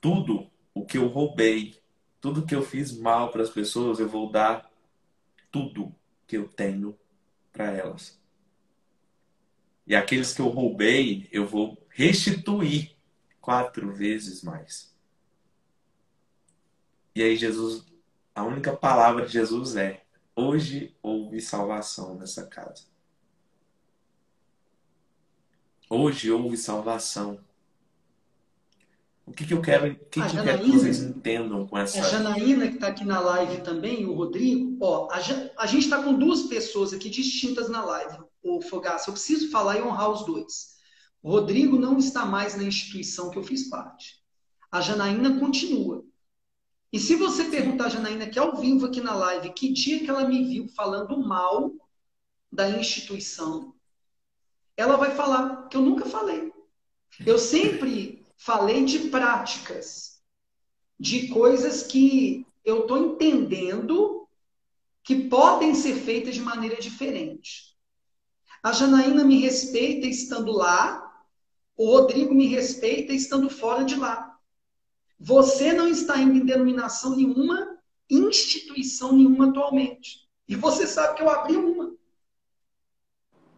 tudo o que eu roubei, tudo que eu fiz mal para as pessoas, eu vou dar tudo que eu tenho para elas. E aqueles que eu roubei, eu vou restituir 4 vezes mais. E aí Jesus, a única palavra de Jesus é: hoje houve salvação nessa casa. Hoje houve salvação. A Que eu quero que vocês Janaína, entendam com a essa. Janaína que está aqui na live também, o Rodrigo, ó, a gente está com duas pessoas aqui distintas na live, o Fogaça. Eu preciso falar e honrar os dois. O Rodrigo não está mais na instituição que eu fiz parte. A Janaína continua. E se você Sim. perguntar a Janaína, que é ao vivo aqui na live, que dia que ela me viu falando mal da instituição, ela vai falar que eu nunca falei. Eu sempre falei de práticas, de coisas que eu estou entendendo que podem ser feitas de maneira diferente. A Janaína me respeita estando lá, o Rodrigo me respeita estando fora de lá. Você não está indo em denominação nenhuma, instituição nenhuma atualmente. E você sabe que eu abri uma.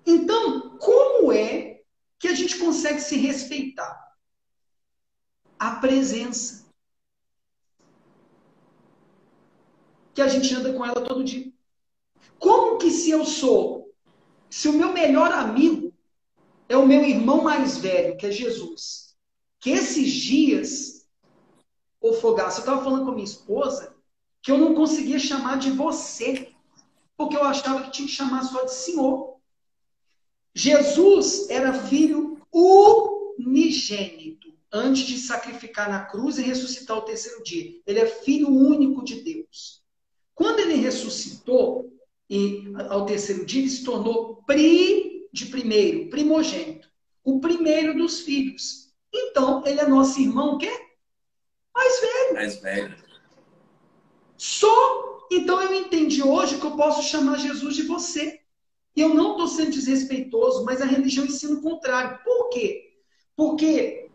Então, como é que a gente consegue se respeitar? A presença. Que a gente anda com ela todo dia. Como que se o meu melhor amigo é o meu irmão mais velho, que é Jesus, que esses dias, ô Fogaça, eu estava falando com a minha esposa que eu não conseguia chamar de você, porque eu achava que tinha que chamar só de Senhor. Jesus era filho unigênito, antes de sacrificar na cruz e ressuscitar ao terceiro dia. Ele é filho único de Deus. Quando ele ressuscitou, e ao terceiro dia, ele se tornou primogênito, o primeiro dos filhos. Então, ele é nosso irmão, o quê? Mais velho. Mais velho. Só. Então, eu entendi hoje que eu posso chamar Jesus de você. E eu não estou sendo desrespeitoso, mas a religião ensina o contrário. Por quê? Porque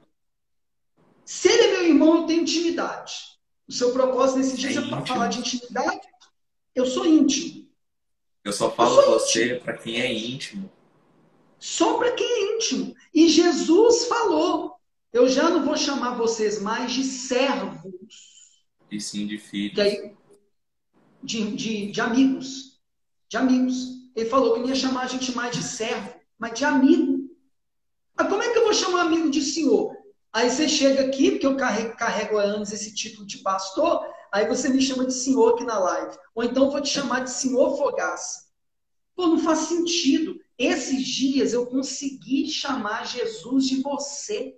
se ele é meu irmão, eu tenho intimidade. O seu propósito nesse dia É é falar íntimo. de intimidade? Eu sou íntimo. Eu só Eu falo sou você íntimo. para quem é íntimo. Só para quem é íntimo. E Jesus falou: eu já não vou chamar vocês mais de servos, E sim de que filhos. aí, de amigos. De amigos. Ele falou que não ia chamar a gente mais de servo, mas de amigo. Mas como é que eu vou chamar amigo de senhor? Aí você chega aqui, porque eu carrego há anos esse título de pastor, aí você me chama de senhor aqui na live. Ou então eu vou te chamar de senhor Fogaça. Pô, não faz sentido. Esses dias eu consegui chamar Jesus de você.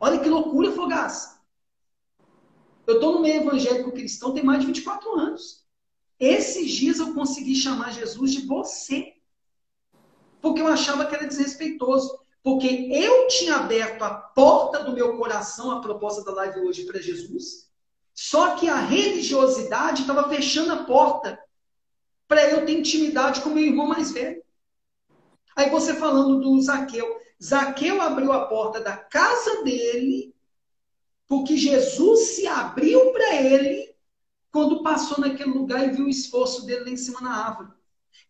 Olha que loucura, Fogaça. Eu estou no meio evangélico cristão tem mais de 24 anos. Esses dias eu consegui chamar Jesus de você. Porque eu achava que era desrespeitoso. Porque eu tinha aberto a porta do meu coração, a proposta da live hoje para Jesus. Só que a religiosidade estava fechando a porta para eu ter intimidade com meu irmão mais velho. Aí você falando do Zaqueu. Zaqueu abriu a porta da casa dele, porque Jesus se abriu para ele quando passou naquele lugar e viu o esforço dele lá em cima na árvore.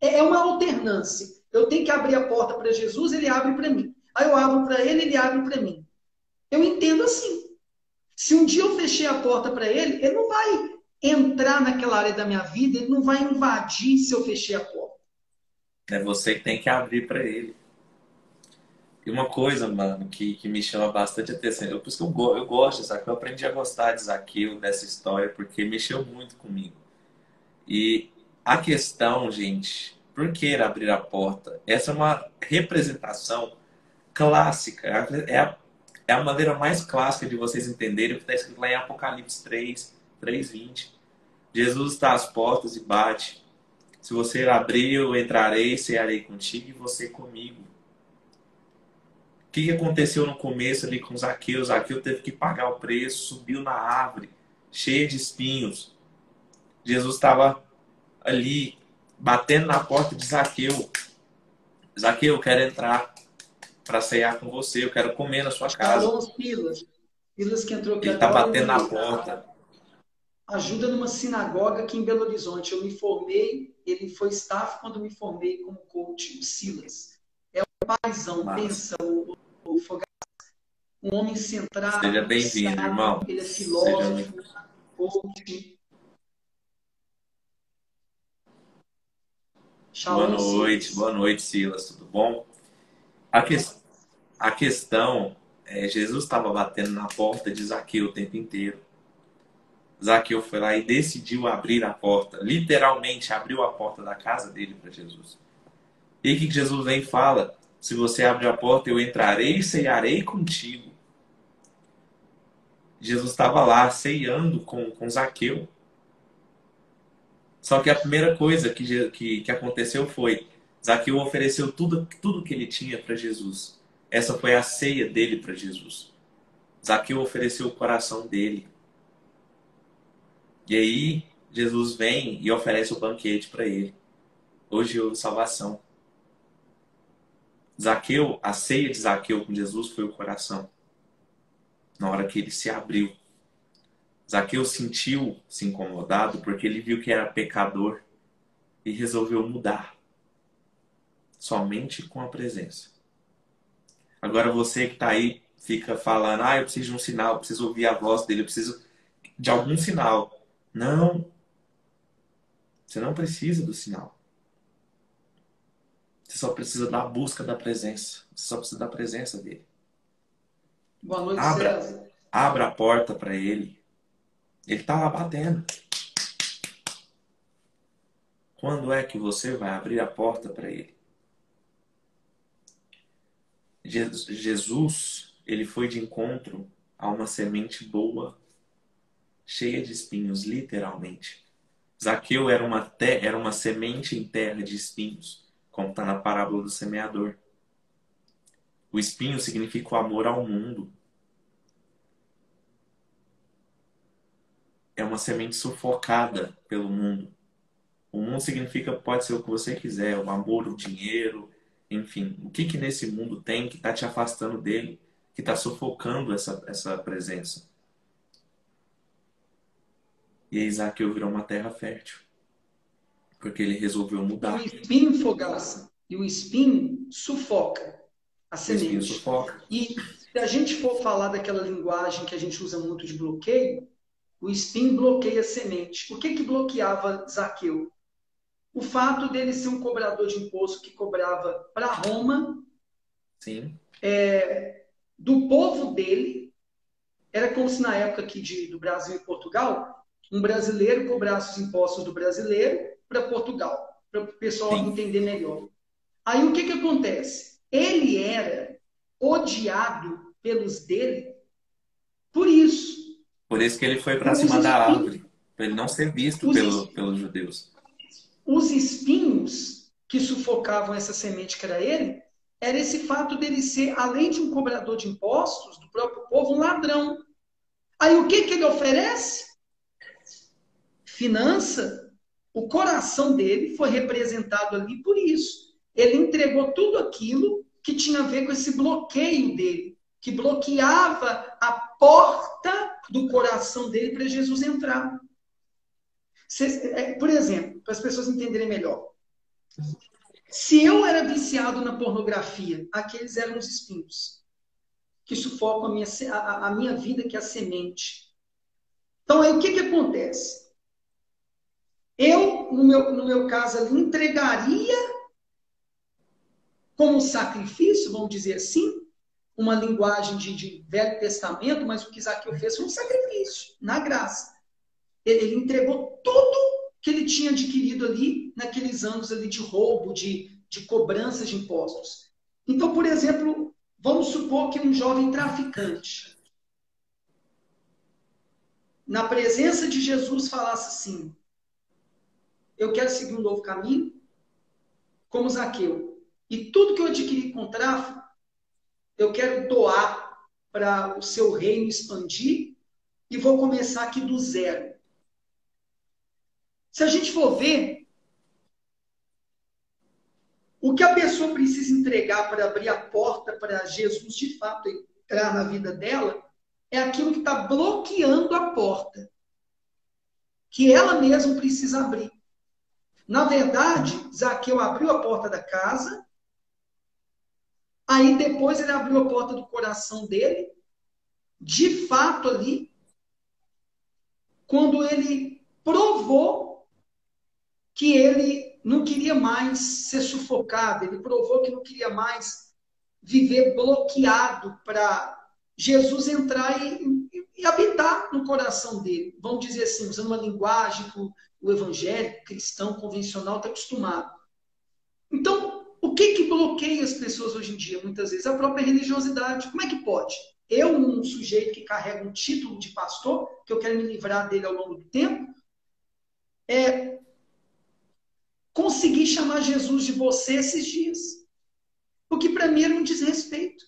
É uma alternância. Eu tenho que abrir a porta para Jesus, ele abre para mim. Aí eu abro para ele, ele abre para mim. Eu entendo assim. Se um dia eu fechei a porta para ele, ele não vai entrar naquela área da minha vida, ele não vai invadir se eu fechei a porta. É você que tem que abrir para ele. E uma coisa, mano, que me chama bastante atenção. Por isso que eu gosto de Zaqueu. Eu aprendi a gostar de Zaqueu, dessa história, porque mexeu muito comigo. E a questão, gente, por que abrir a porta? Essa é uma representação clássica. É a maneira mais clássica de vocês entenderem o que está escrito lá em Apocalipse 3:20. Jesus está às portas e bate. Se você abrir, eu entrarei, cearei contigo e você comigo. O que aconteceu no começo ali com Zaqueu? Zaqueu teve que pagar o preço, subiu na árvore, cheia de espinhos. Jesus estava ali, batendo na porta de Zaqueu. Zaqueu, eu quero entrar para cear com você, eu quero comer na sua casa. Shalom, Silas. Silas que entrou aqui Ele está agora, batendo na ele porta. ajuda numa sinagoga aqui em Belo Horizonte. Eu me formei, ele foi staff quando me formei como coach, o Silas. paizão, Massa. pensa, o Fogaça, um homem Seja centrado, bem-vindo, sábio, irmão. ele é Seja muito. filósofo, coach. Shalom, Silas. Boa noite, Silas. Tudo bom? A, que... a questão é, Jesus estava batendo na porta de Zaqueu o tempo inteiro. Zaqueu foi lá e decidiu abrir a porta, literalmente abriu a porta da casa dele para Jesus. E o que Jesus vem e fala? Se você abrir a porta, eu entrarei e cearei contigo. Jesus estava lá ceando com Zaqueu. Só que a primeira coisa que aconteceu foi: Zaqueu ofereceu tudo que ele tinha para Jesus. Essa foi a ceia dele para Jesus. Zaqueu ofereceu o coração dele. E aí, Jesus vem e oferece o banquete para ele. Hoje houve salvação. Zaqueu, a ceia de Zaqueu com Jesus foi o coração. Na hora que ele se abriu. Zaqueu sentiu-se incomodado porque ele viu que era pecador e resolveu mudar. Somente com a presença. Agora você que está aí fica falando, eu preciso de um sinal, eu preciso ouvir a voz dele, eu preciso de algum sinal. Não, você não precisa do sinal. Você só precisa da busca da presença. Você só precisa da presença dele. Boa noite, Abra, César. abra a porta para ele. Ele está lá batendo. Quando é que você vai abrir a porta para ele? Jesus, ele foi de encontro a uma semente boa, cheia de espinhos, literalmente. Zaqueu era uma semente em terra de espinhos, como está na parábola do semeador. O espinho significa o amor ao mundo. É uma semente sufocada pelo mundo. O mundo significa, pode ser o que você quiser, o amor, o dinheiro, enfim. O que nesse mundo tem que está te afastando dele, que está sufocando essa presença? E aí Zaqueu virou uma terra fértil, porque ele resolveu E o mudar. espinho fogaça, e o espinho sufoca a O espinho semente. sufoca. E se a gente for falar daquela linguagem que a gente usa muito de bloqueio, o espinho bloqueia a semente. O que bloqueava Zaqueu? O fato dele ser um cobrador de imposto que cobrava para Roma, Sim, do povo dele. Era como se na época aqui do Brasil e Portugal, um brasileiro cobrasse os impostos do brasileiro para Portugal, para o pessoal sim. entender melhor. Aí o que acontece? Ele era odiado pelos dele por isso. Por isso que ele foi para Os cima da espinhos, árvore, para ele não ser visto os, pelos judeus. os espinhos que sufocavam essa semente que era ele, era esse fato dele ser, além de um cobrador de impostos do próprio povo, um ladrão. Aí o que ele oferece? Finança. O coração dele foi representado ali por isso. Ele entregou tudo aquilo que tinha a ver com esse bloqueio dele, que bloqueava a porta do coração dele para Jesus entrar. Por exemplo, para as pessoas entenderem melhor. Se eu era viciado na pornografia, aqueles eram os espinhos que sufocam a minha vida, que é a semente. Então, aí o que acontece? Eu, no meu caso ali, entregaria como sacrifício, vamos dizer assim, uma linguagem de Velho Testamento, mas o que Zaqueu fez foi um sacrifício, na graça. Ele entregou tudo que ele tinha adquirido ali, naqueles anos ali de roubo, de cobrança de impostos. Então, por exemplo, vamos supor que um jovem traficante, na presença de Jesus, falasse assim: eu quero seguir um novo caminho, como Zaqueu. E tudo que eu adquiri com tráfico, eu quero doar para o seu reino expandir e vou começar aqui do zero. Se a gente for ver, o que a pessoa precisa entregar para abrir a porta para Jesus de fato entrar na vida dela é aquilo que está bloqueando a porta, que ela mesma precisa abrir. Na verdade, Zaqueu abriu a porta da casa, Aí depois ele abriu a porta do coração dele, de fato ali, quando ele provou que ele não queria mais ser sufocado, ele provou que não queria mais viver bloqueado para Jesus entrar e habitar no coração dele. Vamos dizer assim, usando uma linguagem que o evangélico cristão convencional está acostumado. Então, o que bloqueia as pessoas hoje em dia, muitas vezes? A própria religiosidade. Como é que pode? Eu, um sujeito que carrega um título de pastor, que eu quero me livrar dele ao longo do tempo, conseguir chamar Jesus de você esses dias. Porque para mim era um desrespeito.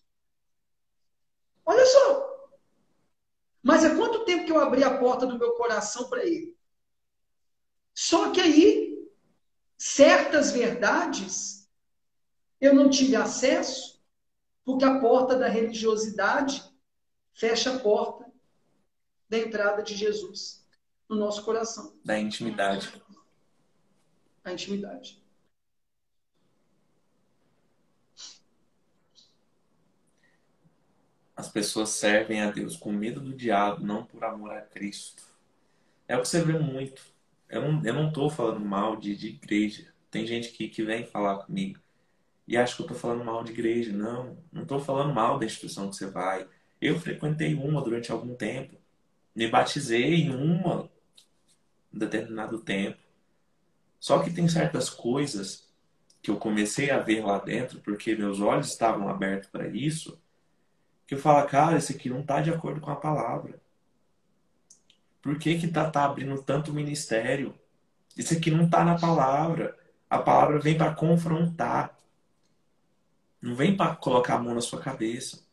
Olha só. Mas há quanto tempo que eu abri a porta do meu coração para ele? Só que aí, certas verdades, eu não tive acesso, porque a porta da religiosidade fecha a porta da entrada de Jesus no nosso coração. Da intimidade. A intimidade. As pessoas servem a Deus com medo do diabo, não por amor a Cristo. É o que você vê muito. Eu não tô falando mal de igreja. Tem gente que vem falar comigo e acha que eu tô falando mal de igreja. Não, não tô falando mal da instituição que você vai. Eu frequentei uma durante algum tempo. Me batizei em uma em determinado tempo. Só que tem certas coisas que eu comecei a ver lá dentro, porque meus olhos estavam abertos para isso, que eu falo, cara, isso aqui não está de acordo com a palavra. Por que que tá abrindo tanto ministério? Isso aqui não está na palavra. A palavra vem para confrontar. Não vem para colocar a mão na sua cabeça.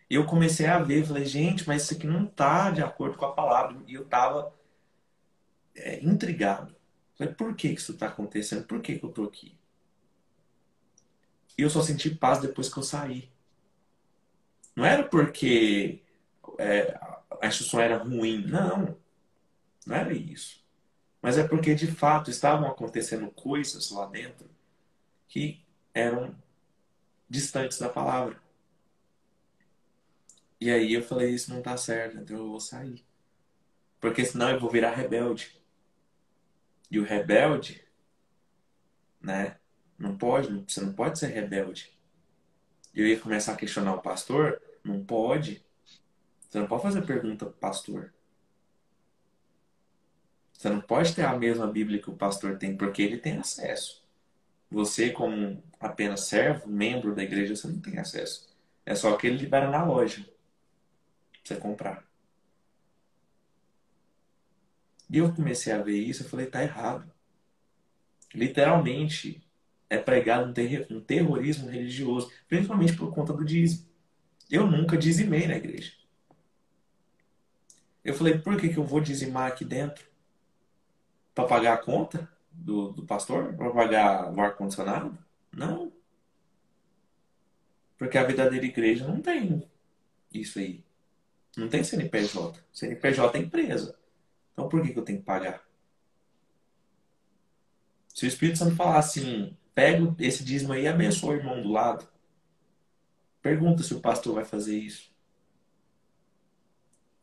E eu comecei a ver, falei, gente, mas isso aqui não está de acordo com a palavra. E eu estava intrigado. Falei, por que que isso está acontecendo? Por que que eu estou aqui? E eu só senti paz depois que eu saí. Não era porque a instituição era ruim. Não, não era isso. Mas é porque, de fato, estavam acontecendo coisas lá dentro que eram distantes da palavra. E aí eu falei, isso não tá certo, então eu vou sair. Porque senão eu vou virar rebelde. E o rebelde, né, não pode, você não pode ser rebelde. E eu ia começar a questionar o pastor, não pode. Você não pode fazer pergunta pro pastor. Você não pode ter a mesma Bíblia que o pastor tem, porque ele tem acesso. Você, como apenas servo, membro da igreja, você não tem acesso. É só que ele libera na loja pra você comprar. E eu comecei a ver isso, eu falei, tá errado. Literalmente, é pregado um terrorismo religioso, principalmente por conta do dízimo. Eu nunca dizimei na igreja. Eu falei, por que que eu vou dizimar aqui dentro? Para pagar a conta do pastor? Para pagar o ar-condicionado? Não. Porque a verdadeira igreja não tem isso aí. Não tem CNPJ. CNPJ é empresa. Então por que que eu tenho que pagar? Se o Espírito Santo falar assim, pega esse dízimo aí e abençoa o irmão do lado. Pergunta se o pastor vai fazer isso.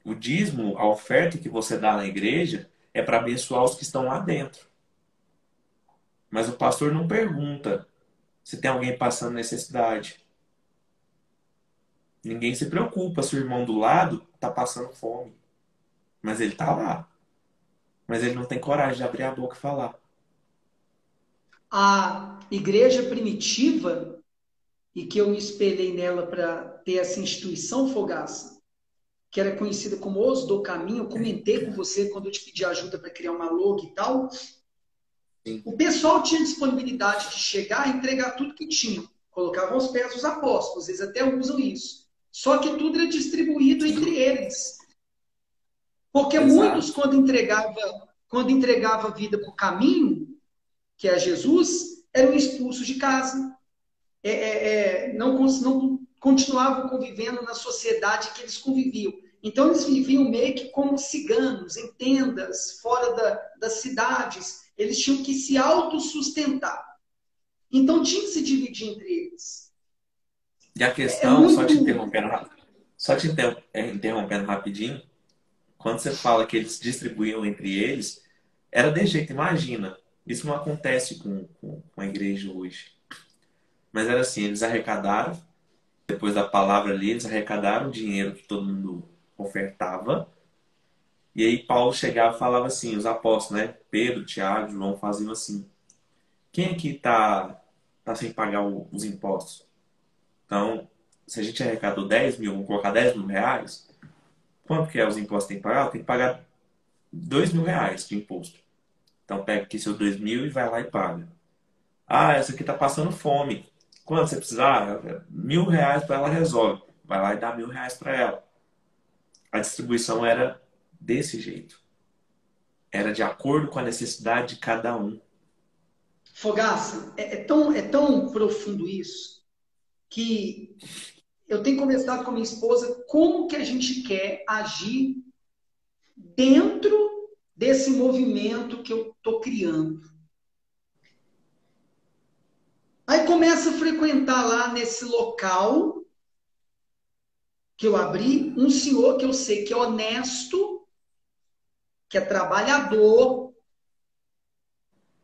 O dízimo, a oferta que você dá na igreja, é para abençoar os que estão lá dentro. Mas o pastor não pergunta se tem alguém passando necessidade. Ninguém se preocupa se o irmão do lado está passando fome. Mas ele está lá. Mas ele não tem coragem de abrir a boca e falar. A igreja primitiva, e que eu me espelhei nela para ter essa instituição, Fogaça, que era conhecida como Os do Caminho, eu comentei com você quando eu te pedi ajuda para criar uma logo e tal. Sim. O pessoal tinha disponibilidade de chegar e entregar tudo que tinha. Colocavam aos pés os apóstolos, eles até usam isso. Só que tudo era distribuído entre eles. Porque Exato. muitos, quando entregava a vida para o caminho, que é Jesus, eram expulsos de casa. Não continuavam convivendo na sociedade que eles conviviam. Então, eles viviam meio que como ciganos, em tendas, fora das cidades. Eles tinham que se autossustentar. Então, tinha que se dividir entre eles. E a É questão, muito. só te interrompendo rapidinho, quando você fala que eles distribuíam entre eles, era de jeito, imagina. Isso não acontece com a igreja hoje. Mas era assim, eles arrecadaram, depois da palavra ali, eles arrecadaram o dinheiro que todo mundo ofertava. E aí Paulo chegava e falava assim, os apóstolos, né? Pedro, Tiago, João faziam assim. Quem aqui tá sem pagar os impostos? Então, se a gente arrecadou 10 mil, vamos colocar 10 mil reais, quanto que é os impostos que tem que pagar? Tem que pagar 2 mil reais de imposto. Então pega aqui seus 2 mil e vai lá e paga. Ah, essa aqui tá passando fome. Quanto você precisar? Mil reais para ela resolve. Vai lá e dá 1.000 reais para ela. A distribuição era desse jeito. Era de acordo com a necessidade de cada um. Fogaça, é tão profundo isso que eu tenho conversado com a minha esposa como que a gente quer agir dentro desse movimento que eu estou criando. Aí começa a frequentar lá nesse local que eu abri, um senhor que eu sei que é honesto, que é trabalhador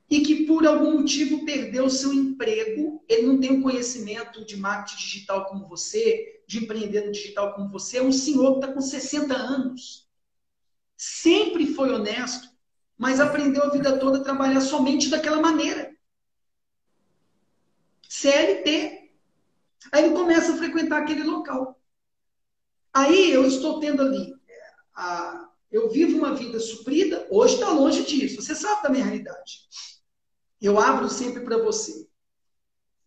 e que por algum motivo perdeu seu emprego. Ele não tem um conhecimento de marketing digital como você, de empreender no digital como você. É um senhor que está com 60 anos. Sempre foi honesto, mas aprendeu a vida toda a trabalhar somente daquela maneira. CLT. Aí ele começa a frequentar aquele local. Aí eu estou tendo ali, eu vivo uma vida suprida, hoje está longe disso, você sabe da minha realidade. Eu abro sempre para você.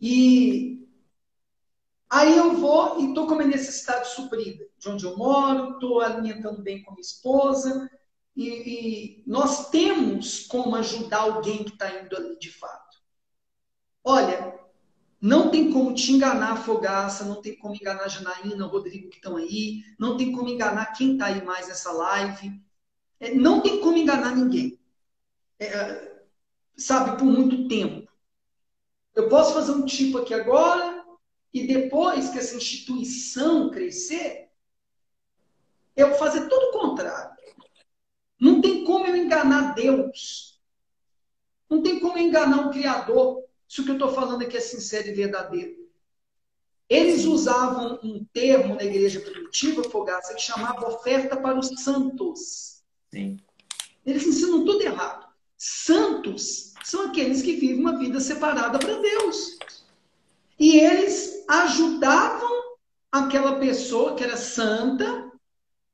E aí eu vou e estou com a minha necessidade suprida, de onde eu moro, estou alimentando bem com a minha esposa, e nós temos como ajudar alguém que está indo ali de fato. Olha, não tem como te enganar a Fogaça, não tem como enganar a Janaína, o Rodrigo que estão aí, não tem como enganar quem está aí mais nessa live, não tem como enganar ninguém, sabe, por muito tempo. Eu posso fazer um tipo aqui agora, e depois que essa instituição crescer, eu vou fazer tudo o contrário. Não tem como eu enganar Deus. Não tem como eu enganar o Criador, se o que eu estou falando aqui é sincero e verdadeiro. Eles Sim, usavam um termo na igreja primitiva, Fogaça, que chamava oferta para os santos. sim. Eles ensinam tudo errado. Santos são aqueles que vivem uma vida separada para Deus. E eles ajudavam aquela pessoa que era santa,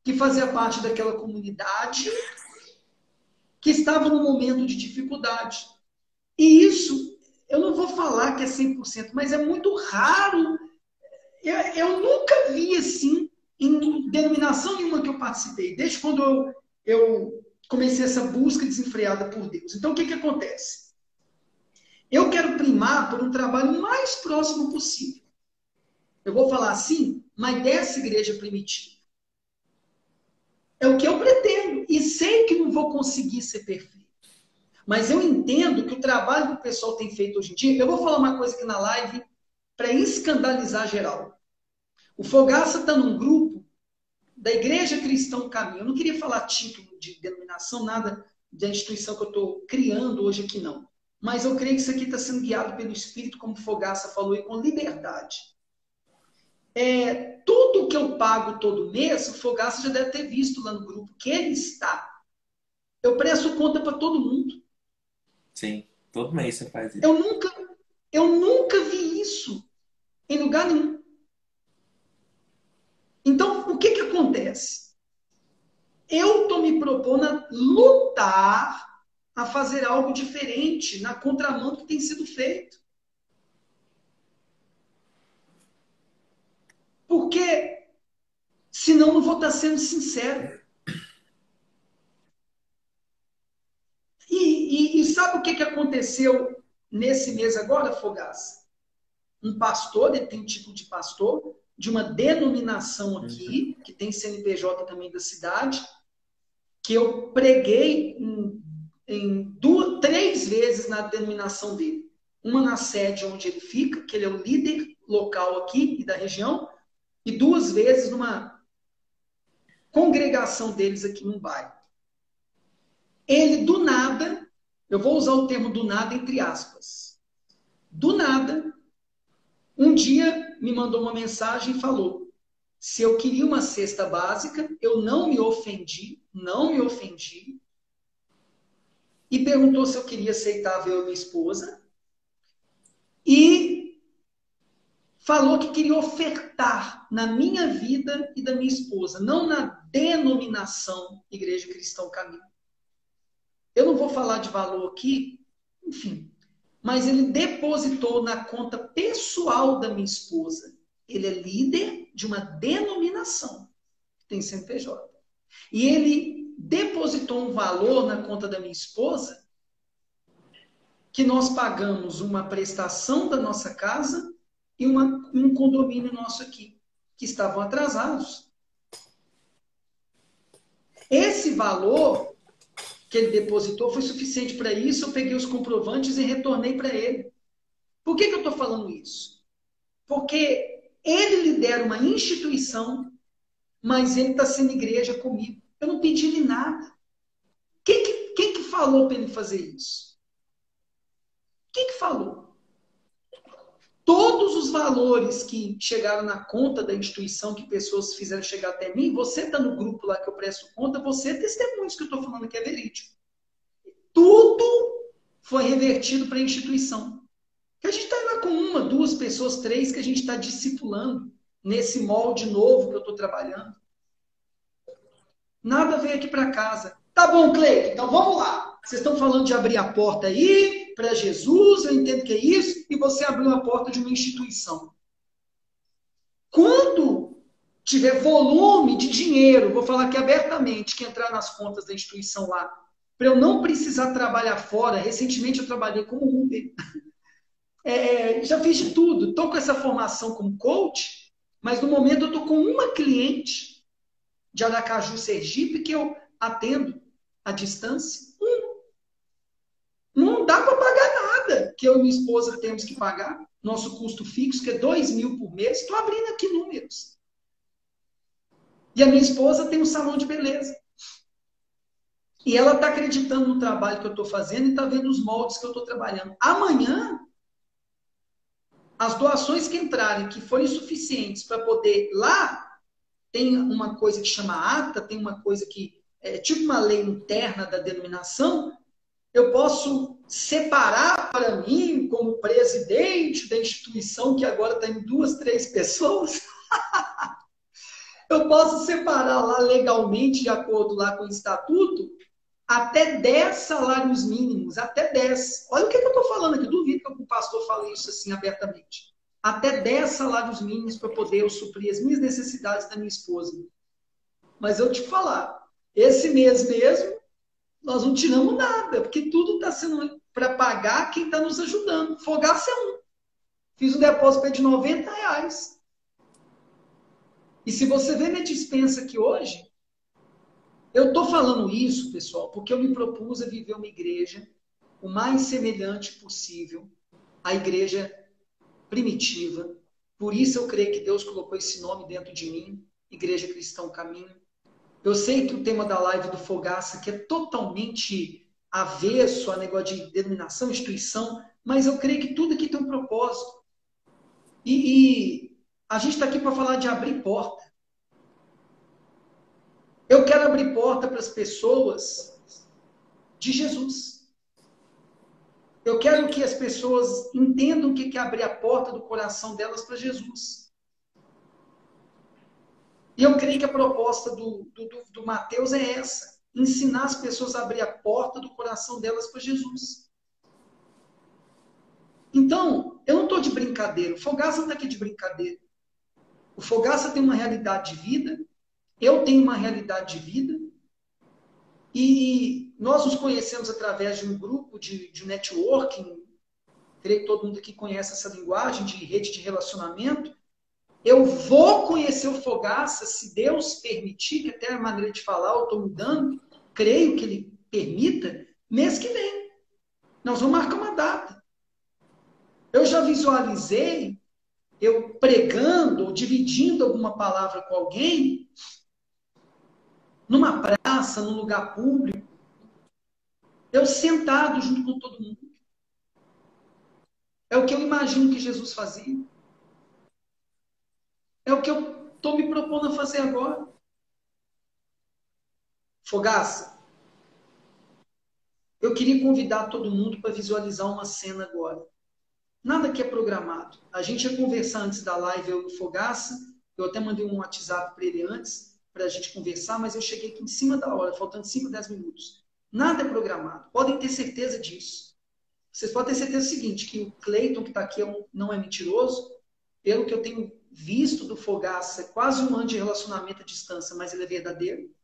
que fazia parte daquela comunidade, que estava num momento de dificuldade. E isso, eu não vou falar que é 100%, mas é muito raro. Eu nunca vi assim, em denominação nenhuma que eu participei, desde quando eu comecei essa busca desenfreada por Deus. Então, o que acontece? Eu quero primar por um trabalho mais próximo possível. Eu vou falar assim, mas dessa igreja primitiva. É o que eu pretendo. E sei que não vou conseguir ser perfeito. Mas eu entendo que o trabalho que o pessoal tem feito hoje em dia. Eu vou falar uma coisa aqui na live para escandalizar geral. O Fogaça está num grupo da Igreja Cristã Caminho. Eu não queria falar título de denominação, nada da instituição que eu estou criando hoje aqui, não. Mas eu creio que isso aqui está sendo guiado pelo Espírito, como Fogaça falou, e com liberdade. Tudo que eu pago todo mês, o Fogaça já deve ter visto lá no grupo, que ele está. Eu presto conta para todo mundo. Sim. Todo mês você faz Eu isso. nunca, eu nunca vi isso em lugar nenhum. Então, o que acontece? Eu estou me propondo a lutar a fazer algo diferente na contramão do que tem sido feito. Porque, senão, não vou estar sendo sincero. E sabe o que aconteceu nesse mês agora, Fogaça? Um pastor, ele tem um tipo de pastor, de uma denominação Uhum. aqui, que tem CNPJ também da cidade, que eu preguei em três vezes na denominação dele. Uma na sede onde ele fica, que ele é o líder, local aqui e da região, e 2 vezes numa congregação deles aqui no bairro. Ele, do nada, eu vou usar o termo do nada entre aspas, do nada, um dia me mandou uma mensagem e falou: se eu queria uma cesta básica, eu não me ofendi, e perguntou se eu queria aceitar eu e minha esposa, e falou que queria ofertar na minha vida e da minha esposa, não na denominação Igreja Cristã Caminho. Eu não vou falar de valor aqui, enfim, mas ele depositou na conta pessoal da minha esposa. Ele é líder de uma denominação, tem CNPJ. E ele depositou um valor na conta da minha esposa que nós pagamos uma prestação da nossa casa e um condomínio nosso aqui, que estavam atrasados. Esse valor que ele depositou foi suficiente para isso, eu peguei os comprovantes e retornei para ele. Por que eu estou falando isso? Porque ele lidera uma instituição, mas ele está sendo igreja comigo. Eu não pedi-lhe nada. Quem que falou para ele fazer isso? Quem que falou? Todos os valores que chegaram na conta da instituição, que pessoas fizeram chegar até mim, você está no grupo lá que eu presto conta, você é testemunho que eu estou falando que é verídico. Tudo foi revertido para a instituição. A gente está lá com 1, 2 pessoas, 3, que a gente está discipulando nesse molde novo que eu estou trabalhando. Nada veio aqui para casa. Tá bom, Cleiton, então vamos lá. Vocês estão falando de abrir a porta aí para Jesus, eu entendo que é isso, e você abriu a porta de uma instituição. Quando tiver volume de dinheiro, vou falar aqui abertamente, que entrar nas contas da instituição lá, para eu não precisar trabalhar fora. Recentemente eu trabalhei como Uber. Já fiz de tudo. Estou com essa formação como coach, mas no momento eu estou com uma cliente de Aracaju, Sergipe, que eu atendo à distância. Não dá para pagar nada que eu e minha esposa temos que pagar. Nosso custo fixo, que é 2.000 por mês. Estou abrindo aqui números. E a minha esposa tem um salão de beleza. E ela está acreditando no trabalho que eu estou fazendo e está vendo os moldes que eu estou trabalhando. Amanhã, as doações que entrarem, que forem suficientes para poder lá, tem uma coisa que chama ata, tem uma coisa que é tipo uma lei interna da denominação, eu posso separar para mim, como presidente da instituição, que agora está em 2, 3 pessoas, eu posso separar lá legalmente, de acordo lá com o estatuto, até 10 salários mínimos, até 10. Olha o que eu estou falando aqui, duvido que o pastor fale isso assim abertamente. Até 10 salários mínimos para poder eu suprir as minhas necessidades da minha esposa. Mas eu te falar, esse mês mesmo, nós não tiramos nada, porque tudo está sendo para pagar quem está nos ajudando. Fogaça é um. Fiz um depósito de R$90. E se você vê minha dispensa aqui hoje, eu estou falando isso, pessoal, porque eu me propus a viver uma igreja o mais semelhante possível à igreja primitiva. Por isso eu creio que Deus colocou esse nome dentro de mim, Igreja Cristã Caminho. Eu sei que o tema da live do Fogaça, que é totalmente avesso a negócio de denominação, instituição, mas eu creio que tudo aqui tem um propósito. E a gente está aqui para falar de abrir porta. Eu quero abrir porta para as pessoas de Jesus. Eu quero que as pessoas entendam o que é abrir a porta do coração delas para Jesus. E eu creio que a proposta do Mateus é essa. Ensinar as pessoas a abrir a porta do coração delas para Jesus. Então, eu não estou de brincadeira. O Fogaça não está aqui de brincadeira. O Fogaça tem uma realidade de vida. Eu tenho uma realidade de vida. E nós nos conhecemos através de um grupo de networking. Creio que todo mundo aqui conhece essa linguagem de rede de relacionamento. Eu vou conhecer o Fogaça, se Deus permitir, que até a maneira de falar eu estou mudando, creio que Ele permita, mês que vem. Nós vamos marcar uma data. Eu já visualizei eu pregando ou dividindo alguma palavra com alguém, numa praça, num lugar público, eu sentado junto com todo mundo. É o que eu imagino que Jesus fazia. É o que eu estou me propondo a fazer agora. Fogaça, eu queria convidar todo mundo para visualizar uma cena agora. Nada que é programado. A gente ia conversar antes da live, eu e o Fogaça. Eu até mandei um WhatsApp para ele antes, para a gente conversar, mas eu cheguei aqui em cima da hora, faltando 5, 10 minutos. Nada é programado. Podem ter certeza disso. Vocês podem ter certeza do seguinte, que o Cleiton, que está aqui, não é mentiroso. Pelo que eu tenho visto do Fogaça, é quase um ano de relacionamento à distância, mas ele é verdadeiro.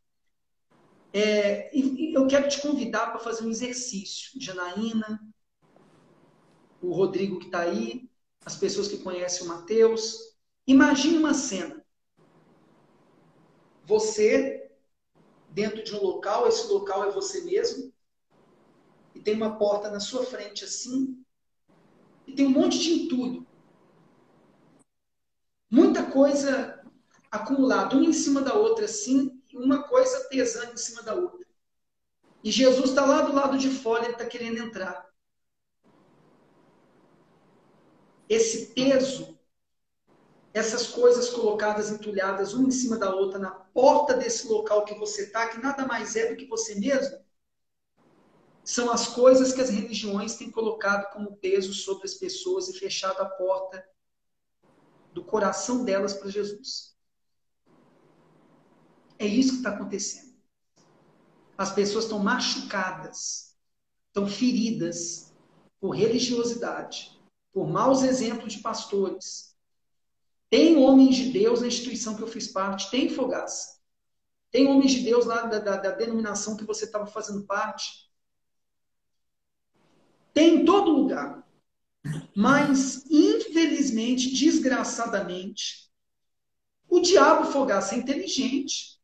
E eu quero te convidar para fazer um exercício. Janaína, o Rodrigo que está aí, as pessoas que conhecem o Mateus. Imagine uma cena. Você, dentro de um local, esse local é você mesmo, e tem uma porta na sua frente assim, e tem um monte de entulho. Muita coisa acumulada, uma em cima da outra assim, e uma coisa pesando em cima da outra. E Jesus está lá do lado de fora, ele está querendo entrar. Esse peso, essas coisas colocadas, entulhadas, uma em cima da outra, na porta desse local que você está, que nada mais é do que você mesmo, são as coisas que as religiões têm colocado como peso sobre as pessoas e fechado a porta do coração delas para Jesus. É isso que está acontecendo. As pessoas estão machucadas, estão feridas por religiosidade, por maus exemplos de pastores. Tem homens de Deus na instituição que eu fiz parte, tem Fogaça. Tem homens de Deus lá da denominação que você estava fazendo parte. Tem em todo lugar. Mas, infelizmente, desgraçadamente, o diabo, Fogaça, é inteligente.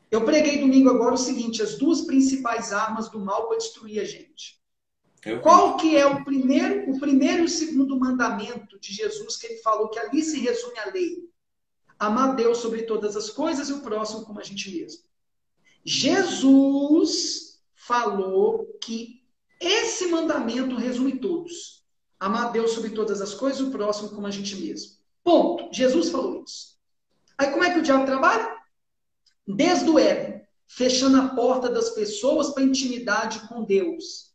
Eu preguei domingo agora o seguinte, as duas principais armas do mal para destruir a gente. Qual que é o primeiro e o segundo mandamento de Jesus que ele falou que ali se resume a lei? Amar Deus sobre todas as coisas e o próximo como a gente mesmo. Jesus falou que esse mandamento resume todos. Amar Deus sobre todas as coisas e o próximo como a gente mesmo. Ponto. Jesus falou isso. Aí como é que o diabo trabalha? Desde o Éden, fechando a porta das pessoas para intimidade com Deus.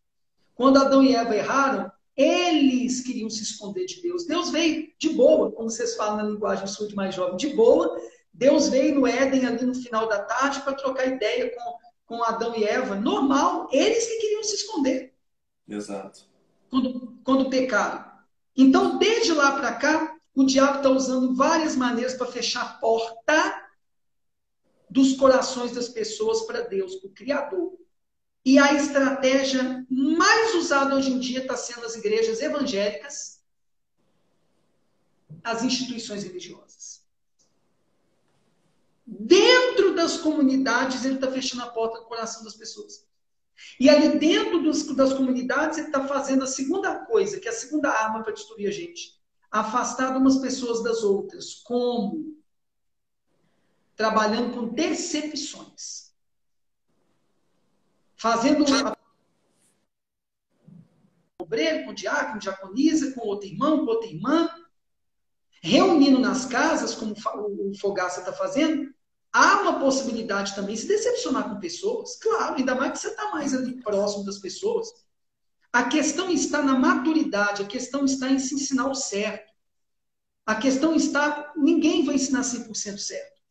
Quando Adão e Eva erraram, eles queriam se esconder de Deus. Deus veio de boa, como vocês falam na linguagem sua de mais jovem, de boa. Deus veio no Éden ali no final da tarde para trocar ideia com Adão e Eva. Normal, eles que queriam se esconder. Exato. Quando pecaram. Então, desde lá para cá, o diabo está usando várias maneiras para fechar a porta dos corações das pessoas para Deus, para o Criador. E a estratégia mais usada hoje em dia está sendo as igrejas evangélicas, as instituições religiosas. Dentro das comunidades, ele está fechando a porta do coração das pessoas. E ali dentro das comunidades, ele está fazendo a segunda coisa, que é a segunda arma para destruir a gente. Afastar umas pessoas das outras. Como? Trabalhando com decepções. Fazendo obreiro, com diácono, diaconisa, com outro irmão, com outra irmã, reunindo nas casas, como o Fogaça está fazendo, há uma possibilidade também de se decepcionar com pessoas, claro, ainda mais que você está mais ali próximo das pessoas. A questão está na maturidade, a questão está em se ensinar o certo. A questão está, ninguém vai ensinar 100% certo,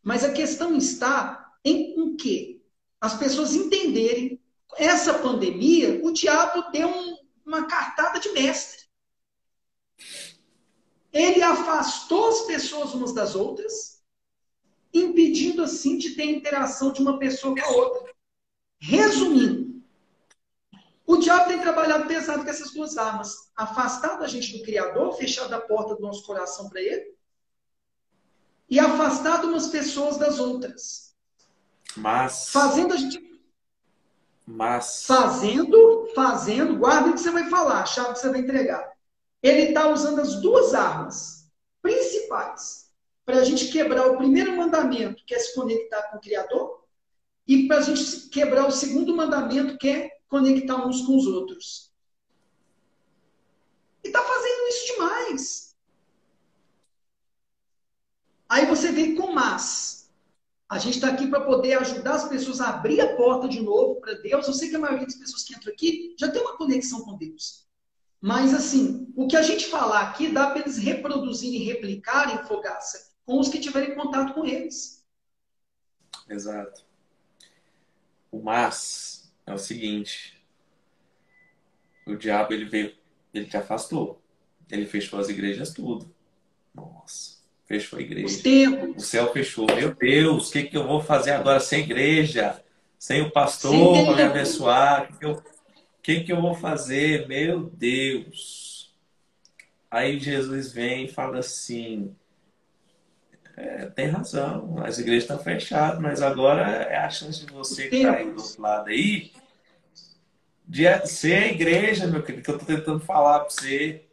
mas a questão está em o quê? As pessoas entenderem, essa pandemia, o diabo deu uma cartada de mestre. Ele afastou as pessoas umas das outras, impedindo assim de ter interação de uma pessoa com a outra. Resumindo, o diabo tem trabalhado pesado com essas duas armas. Afastado a gente do Criador, fechado a porta do nosso coração para ele, e afastado umas pessoas das outras. Fazendo a gente... Fazendo, guarda o que você vai falar, a chave que você vai entregar. ele está usando as duas armas principais para a gente quebrar o primeiro mandamento, que é se conectar com o Criador, e para a gente quebrar o segundo mandamento, que é conectar uns com os outros. E está fazendo isso demais. Aí você vem com mas. A gente está aqui para poder ajudar as pessoas a abrir a porta de novo para Deus. Eu sei que a maioria das pessoas que entram aqui já tem uma conexão com Deus. Mas, assim, o que a gente falar aqui dá para eles reproduzirem e replicarem, Fogaça, com os que tiverem contato com eles. Exato. O mas é o seguinte: o diabo ele veio, ele te afastou. Ele fechou as igrejas tudo. Nossa, fechou a Os igreja. O templos, céu fechou. Meu Deus, o que que eu vou fazer agora sem igreja? Sem o sem pastor para me templo. abençoar? O que que eu vou fazer? Meu Deus. Aí Jesus vem e fala assim: tem razão, as igrejas estão fechadas, mas agora é a chance de Os você que está aí do templos. outro lado aí, de ser a igreja, meu querido, que eu estou tentando falar para você.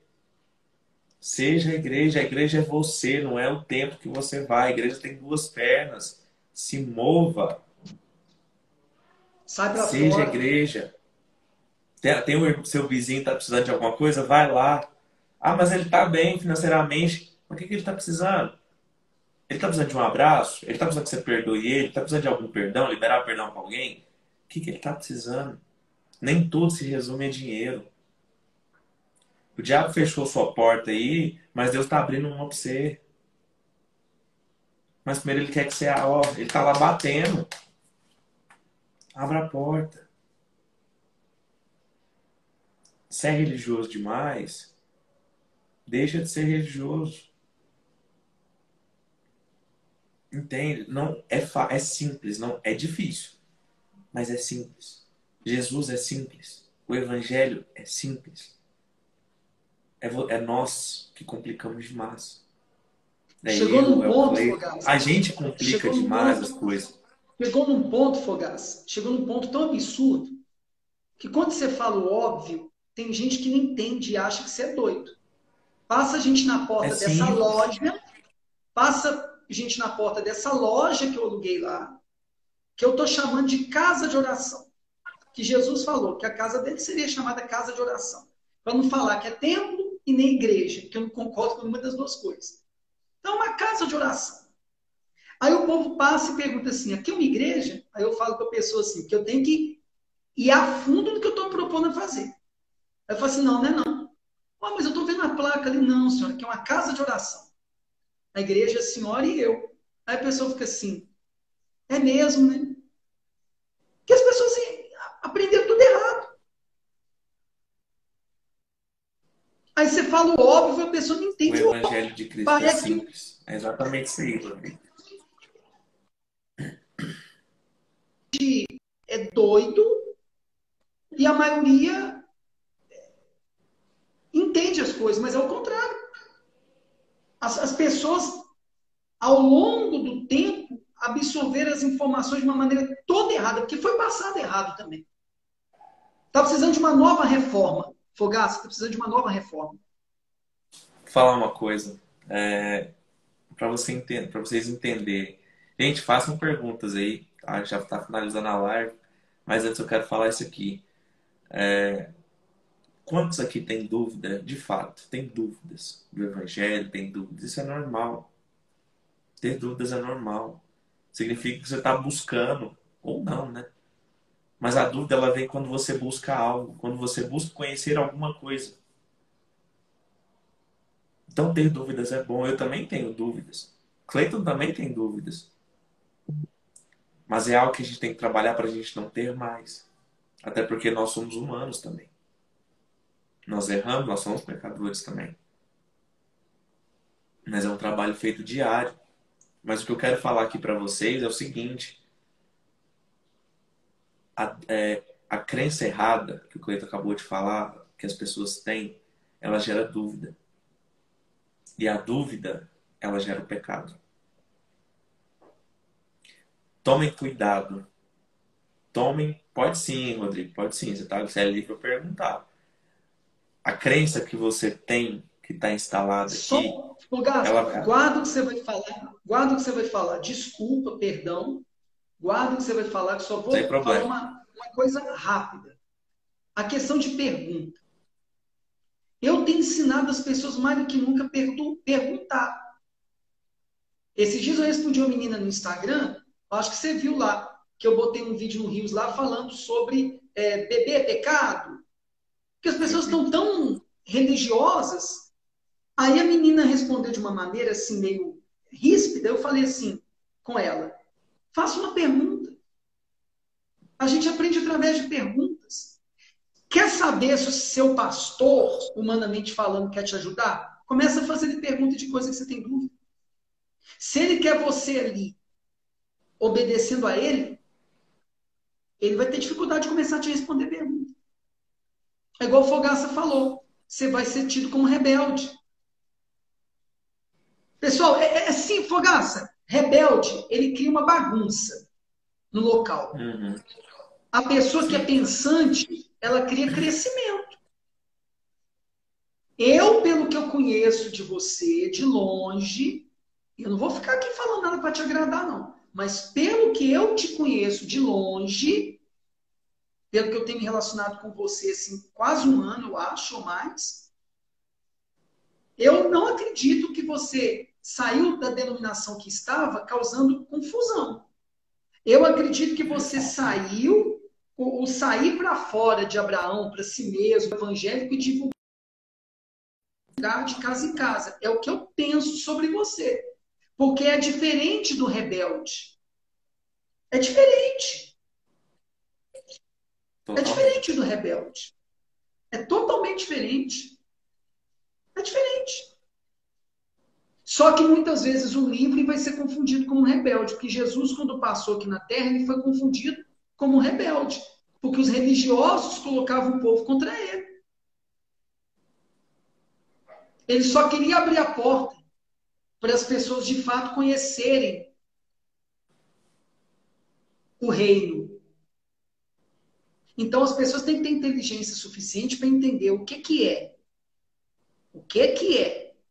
Seja a igreja é você, não é o tempo que você vai. A igreja tem duas pernas. Se mova, Sai para seja a fora. igreja. Tem o seu vizinho que está precisando de alguma coisa? Vai lá. Ah, mas ele está bem financeiramente. O que que ele está precisando? Ele está precisando de um abraço? Ele está precisando que você perdoe ele? Ele está precisando de algum perdão? Liberar perdão para alguém? O que que ele está precisando? Nem tudo se resume a dinheiro. O diabo fechou sua porta aí, mas Deus está abrindo uma para você. Mas primeiro ele quer que você, ó, ele está lá batendo. Abra a porta. Se é religioso demais, deixa de ser religioso. Entende? Não é simples, não é difícil, mas é simples. Jesus é simples. O evangelho é simples. É nós que complicamos demais. É Chegou eu, num é o ponto, Cleiton. Fogaça. A gente complica Chegou num demais as ponto. coisas. Chegou num ponto, Fogaça. Chegou num ponto tão absurdo que quando você fala o óbvio, tem gente que não entende e acha que você é doido. Passa a gente na É porta dessa simples. loja, passa gente na porta dessa loja que eu aluguei lá, que eu estou chamando de casa de oração. Que Jesus falou que a casa dele seria chamada casa de oração. Para não falar que é templo e nem igreja, que eu não concordo com nenhuma das duas coisas. Então, uma casa de oração. Aí o povo passa e pergunta assim: aqui é uma igreja? Aí eu falo para a pessoa assim: que eu tenho que ir a fundo no que eu estou propondo a fazer. Aí eu falo assim: não, não é não. Oh, mas eu estou vendo a placa ali. Não, senhora, que é uma casa de oração. A igreja é a senhora e eu. Aí a pessoa fica assim: é mesmo, né? Porque as pessoas assim, aprenderam tudo errado. Aí você fala o óbvio, a pessoa não O entende o óbvio. evangelho de Cristo é Parece simples. É exatamente isso aí, Rodrigo. que é doido e a maioria entende as coisas, mas é o contrário. As pessoas, ao longo do tempo, absorveram as informações de uma maneira toda errada, porque foi passado errado também. Está precisando de uma nova reforma. Fogaça, está precisando de uma nova reforma. Vou falar uma coisa. Para vocês entenderem. Gente, façam perguntas aí, tá? Já está finalizando a live, mas antes eu quero falar isso aqui. Quantos aqui têm dúvida? De fato, tem dúvidas do evangelho, tem dúvidas. Isso é normal. Ter dúvidas é normal. Significa que você está buscando, ou não, né? Mas a dúvida ela vem quando você busca algo, quando você busca conhecer alguma coisa. Então ter dúvidas é bom. Eu também tenho dúvidas. Cleiton também tem dúvidas. Mas é algo que a gente tem que trabalhar para a gente não ter mais. Até porque nós somos humanos também. Nós erramos, nós somos pecadores também. Mas é um trabalho feito diário. Mas o que eu quero falar aqui para vocês é o seguinte: a crença errada que o Cleiton acabou de falar, que as pessoas têm, ela gera dúvida. E a dúvida, ela gera o pecado. Tomem cuidado. Tomem. Pode sim, Rodrigo, pode sim. Você é livre para perguntar. a crença que você tem, que está instalada aqui, Só, Fogaça, ela guarda o que você vai falar, guarda o que você vai falar. Desculpa, perdão, guarda o que você vai falar, que só sem vou falar problema. uma coisa rápida. A questão de pergunta. Eu tenho ensinado as pessoas mais do que nunca a perguntar. Esses dias eu respondi uma menina no Instagram, acho que você viu lá, que eu botei um vídeo no Rios lá falando sobre beber é pecado, porque as Sim, pessoas sim. estão tão religiosas. Aí a menina respondeu de uma maneira assim, meio ríspida, eu falei assim com ela, faça uma pergunta. A gente aprende através de perguntas. Quer saber se o seu pastor, humanamente falando, quer te ajudar? Começa a fazer pergunta de coisa que você tem dúvida. Se ele quer você ali obedecendo a ele vai ter dificuldade de começar a te responder perguntas. É igual o Fogaça falou. Você vai ser tido como rebelde. Pessoal, é assim, Fogaça. Rebelde, ele cria uma bagunça no local. Uhum, A pessoa que é sim. pensante, ela cria crescimento. Eu, pelo que eu conheço de você, de longe, eu não vou ficar aqui falando nada para te agradar, não. Mas pelo que eu te conheço de longe, pelo que eu tenho me relacionado com você, assim, quase um ano, eu acho, ou mais, eu não acredito que você saiu da denominação que estava causando confusão. Eu acredito que você saiu, o sair para fora de Abraão, para si mesmo, evangélico, e divulgar de casa em casa. É o que eu penso sobre você. Porque é diferente do rebelde. É diferente. É diferente Totalmente. do rebelde. É totalmente diferente. É diferente. Só que muitas vezes o livre vai ser confundido com um rebelde, porque Jesus, quando passou aqui na terra, ele foi confundido como um rebelde, porque os religiosos colocavam o povo contra ele. Ele só queria abrir a porta para as pessoas de fato conhecerem o reino. Então as pessoas têm que ter inteligência suficiente para entender o que é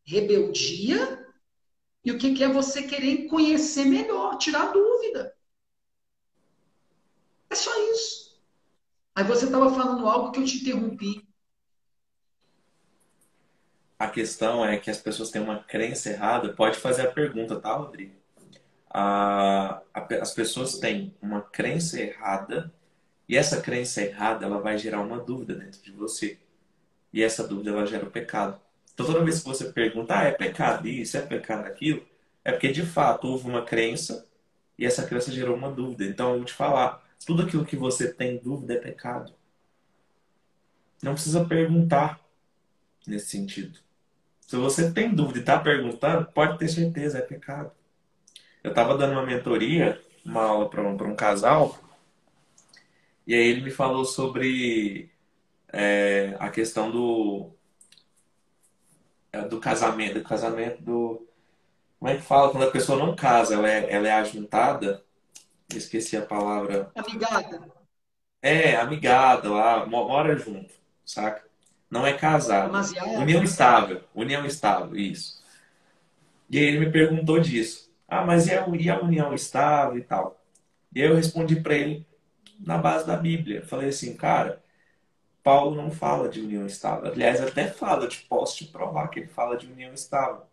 rebeldia e o que é você querer conhecer melhor, tirar dúvida. É só isso. Aí você estava falando algo que eu te interrompi. A questão é que as pessoas têm uma crença errada. Pode fazer a pergunta, tá, Rodrigo? As pessoas têm uma crença errada e essa crença errada ela vai gerar uma dúvida dentro de você. E essa dúvida ela gera o pecado. Então toda vez que você pergunta, é pecado isso, é pecado aquilo, é porque de fato houve uma crença e essa crença gerou uma dúvida. Então eu vou te falar, tudo aquilo que você tem dúvida é pecado. Não precisa perguntar nesse sentido. Se você tem dúvida e está perguntando, pode ter certeza, é pecado. Eu estava dando uma mentoria, uma aula para um casal, e aí ele me falou sobre a questão do casamento. Como é que fala quando a pessoa não casa, ela é ajuntada? Eu esqueci a palavra. Amigada, É, amigada lá, mora junto, saca? Não é casada. demasiado. União estável, isso. E aí ele me perguntou disso. Ah, mas e a união estável e tal? E aí eu respondi para ele na base da Bíblia. Falei assim, cara, Paulo não fala de união estável. Aliás, até fala, eu posso te provar que ele fala de união estável.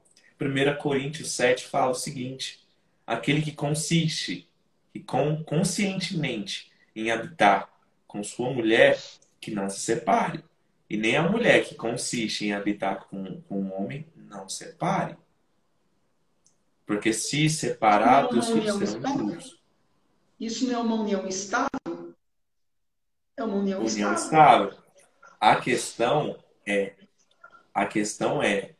1 Coríntios 7 fala o seguinte: aquele que consiste e conscientemente em habitar com sua mulher, que não se separe. E nem a mulher que consiste em habitar com um homem, não se separe. Porque se Isso não é separar, uma teus filhos união serão estável? impuros. Isso não é uma união estável? É uma união União estável. estável. A questão é, a questão é,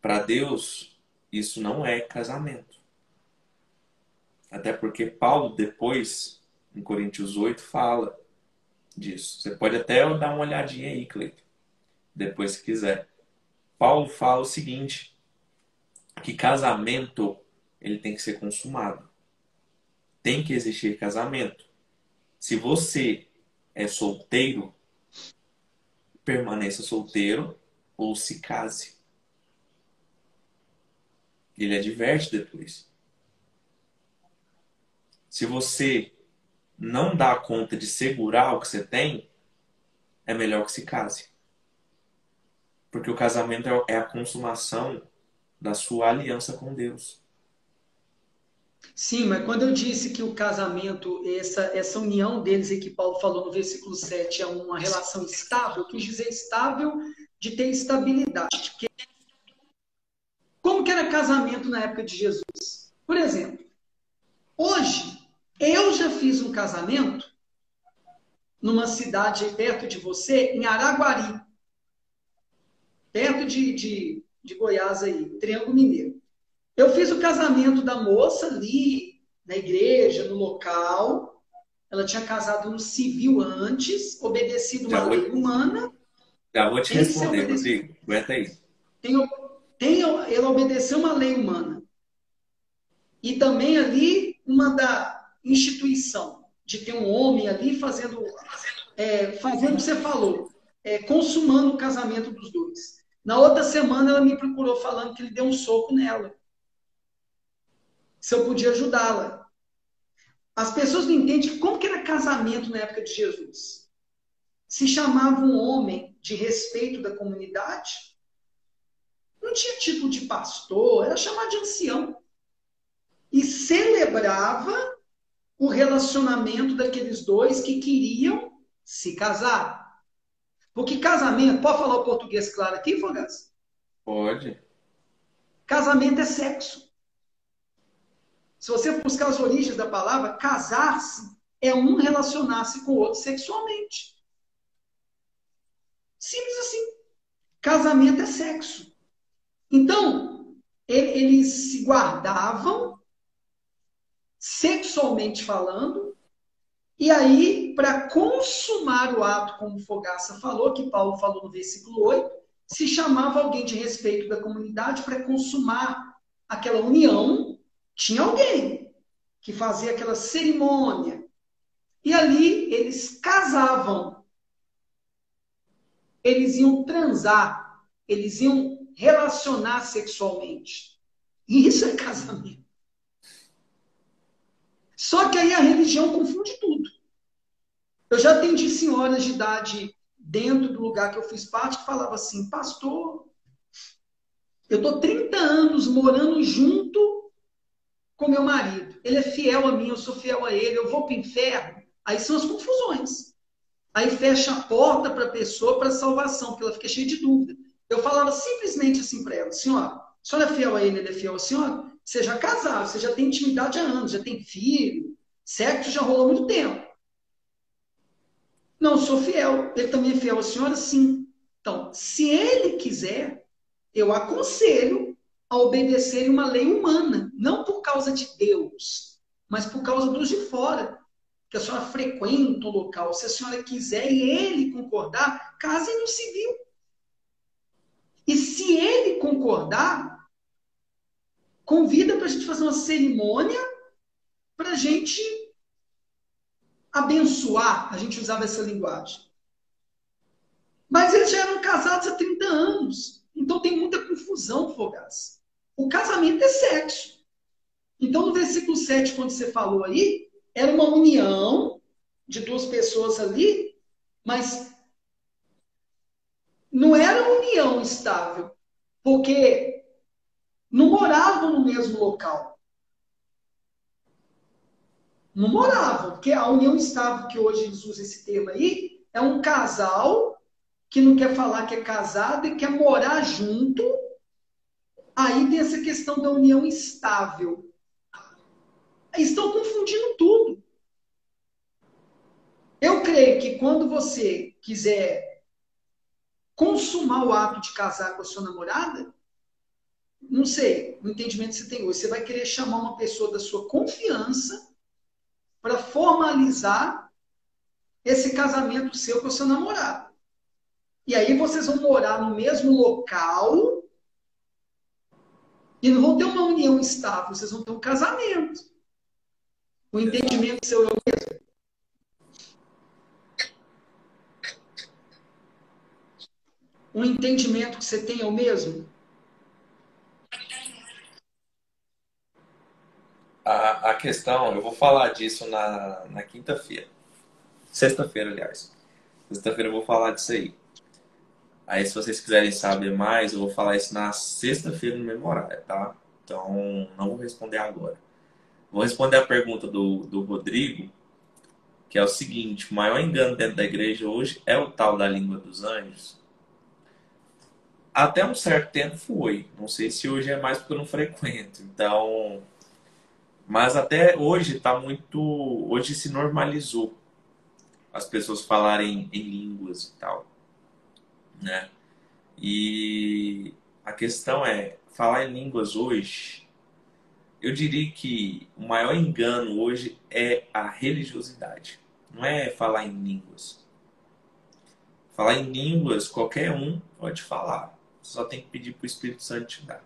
para Deus, isso não é casamento. Até porque Paulo, depois, em Coríntios 8, fala disso. Você pode até dar uma olhadinha aí, Cleiton, depois se quiser. Paulo fala o seguinte, que casamento ele tem que ser consumado. Tem que existir casamento. Se você é solteiro, permaneça solteiro ou se case. Ele adverte depois. Se você não dá conta de segurar o que você tem, é melhor que se case. Porque o casamento é a consumação da sua aliança com Deus. Sim, mas quando eu disse que o casamento, essa união deles, e que Paulo falou no versículo 7 é uma relação estável, eu quis dizer estável de ter estabilidade. Porque como que era casamento na época de Jesus? Por exemplo, hoje, eu já fiz um casamento numa cidade perto de você, em Araguari, perto de Goiás aí, Triângulo Mineiro. Eu fiz o casamento da moça ali, na igreja, no local. Ela tinha casado no civil antes, obedecido Já uma vou, lei humana. já vou te Esse responder, obedeceu, Rodrigo. Aguenta aí. ela obedeceu uma lei humana. E também ali uma da instituição, de ter um homem ali fazendo o que você falou, consumando o casamento dos dois. Na outra semana ela me procurou falando que ele deu um soco nela, se eu podia ajudá-la. As pessoas não entendem como que era casamento na época de Jesus. Se chamava um homem de respeito da comunidade, não tinha título de pastor, era chamado de ancião. E celebrava o relacionamento daqueles dois que queriam se casar. Porque casamento, pode falar o português claro aqui, Fogas? Pode. Casamento é sexo. Se você buscar as origens da palavra, casar-se é um relacionar-se com o outro sexualmente. Simples assim. Casamento é sexo. Então, eles se guardavam, sexualmente falando, e aí, para consumar o ato, como Fogaça falou, que Paulo falou no versículo 8, se chamava alguém de respeito da comunidade para consumar aquela união. Tinha alguém que fazia aquela cerimônia. E ali eles casavam. Eles iam transar. Eles iam relacionar sexualmente. E isso é casamento. Só que aí a religião confunde tudo. Eu já atendi senhoras de idade dentro do lugar que eu fiz parte que falava assim, pastor, eu estou 30 anos morando junto com meu marido. Ele é fiel a mim, eu sou fiel a ele, eu vou para o inferno. Aí são as confusões. Aí fecha a porta para a pessoa para salvação, porque ela fica cheia de dúvida. Eu falava simplesmente assim para ela, senhora, a senhora é fiel a ele, ele é fiel a senhora? Você já casou, você já tem intimidade há anos, já tem filho, sexo já rolou há muito tempo. Não, sou fiel. Ele também é fiel à senhora? Sim. Então, se ele quiser, eu aconselho a obedecer uma lei humana, não por causa de Deus, mas por causa dos de fora, que a senhora frequenta o local. Se a senhora quiser e ele concordar, casem no civil. E se ele concordar, convida para a gente fazer uma cerimônia para a gente abençoar. A gente usava essa linguagem. Mas eles já eram casados há 30 anos. Então tem muita confusão, Fogaça. O casamento é sexo. Então no versículo 7, quando você falou aí, era uma união de duas pessoas ali, mas não era uma união estável, porque não moravam no mesmo local. Não moravam, porque a união estável, que hoje eles usam esse termo aí, é um casal que não quer falar que é casado e quer morar junto. Aí tem essa questão da união estável. Estão confundindo tudo. Eu creio que quando você quiser consumar o ato de casar com a sua namorada, não sei, o entendimento que você tem hoje, você vai querer chamar uma pessoa da sua confiança para formalizar esse casamento seu com o seu namorado. E aí vocês vão morar no mesmo local e não vão ter uma união estável, vocês vão ter um casamento. O entendimento seu é o mesmo. um entendimento que você tem é o mesmo? A questão, eu vou falar disso na quinta-feira. Sexta-feira, aliás. Sexta-feira eu vou falar disso aí. Aí, se vocês quiserem saber mais, eu vou falar isso na sexta-feira no mesmo horário, tá? Então, não vou responder agora. Vou responder a pergunta do Rodrigo, que é o seguinte: o maior engano dentro da igreja hoje é o tal da língua dos anjos. Até um certo tempo foi. Não sei se hoje é mais porque eu não frequento. Então, mas até hoje está muito. Hoje se normalizou as pessoas falarem em línguas e tal, né? E a questão é, falar em línguas hoje, eu diria que o maior engano hoje é a religiosidade. Não é falar em línguas. Falar em línguas, qualquer um pode falar. Você só tem que pedir para o Espírito Santo te dar.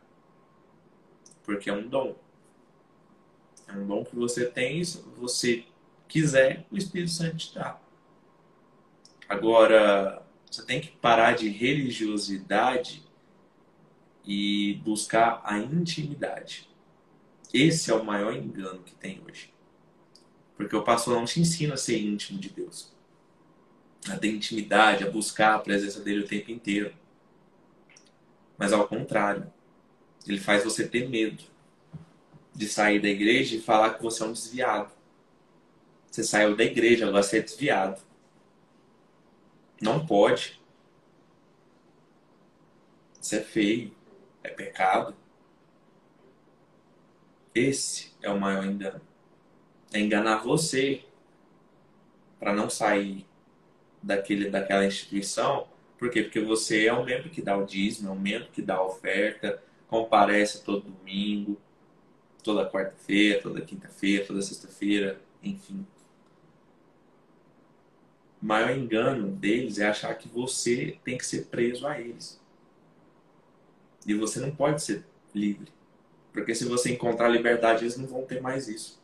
Porque é um dom. É um dom que você tem, se você quiser, o Espírito Santo te dá. Agora, você tem que parar de religiosidade e buscar a intimidade. Esse é o maior engano que tem hoje. Porque o pastor não te ensina a ser íntimo de Deus. A ter intimidade, a buscar a presença dele o tempo inteiro. Mas ao contrário, ele faz você ter medo de sair da igreja e falar que você é um desviado. Você saiu da igreja, agora você é desviado. Não pode. Isso é feio. É pecado. Esse é o maior engano. É enganar você para não sair daquela instituição. Por quê? Porque você é um membro que dá o dízimo, é um membro que dá a oferta, comparece todo domingo, toda quarta-feira, toda quinta-feira, toda sexta-feira, enfim. O maior engano deles é achar que você tem que ser preso a eles. E você não pode ser livre. Porque se você encontrar liberdade, eles não vão ter mais isso.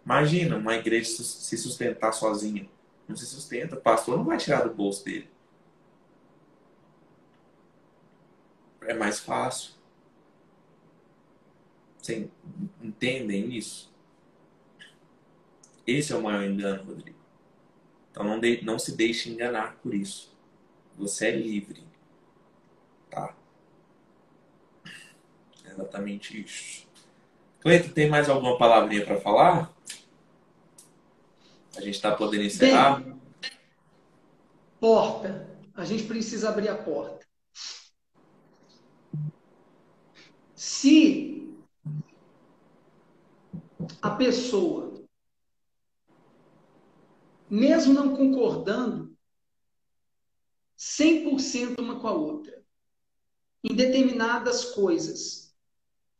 Imagina uma igreja se sustentar sozinha. Não se sustenta. O pastor não vai tirar do bolso dele. É mais fácil. Vocês entendem isso? Esse é o maior engano, Rodrigo. Então não se deixe enganar por isso. Você é livre. Tá? É exatamente isso. Cleiton, tem mais alguma palavrinha para falar? A gente está podendo encerrar? Bem, porta. A gente precisa abrir a porta. Se a pessoa, mesmo não concordando 100% uma com a outra, em determinadas coisas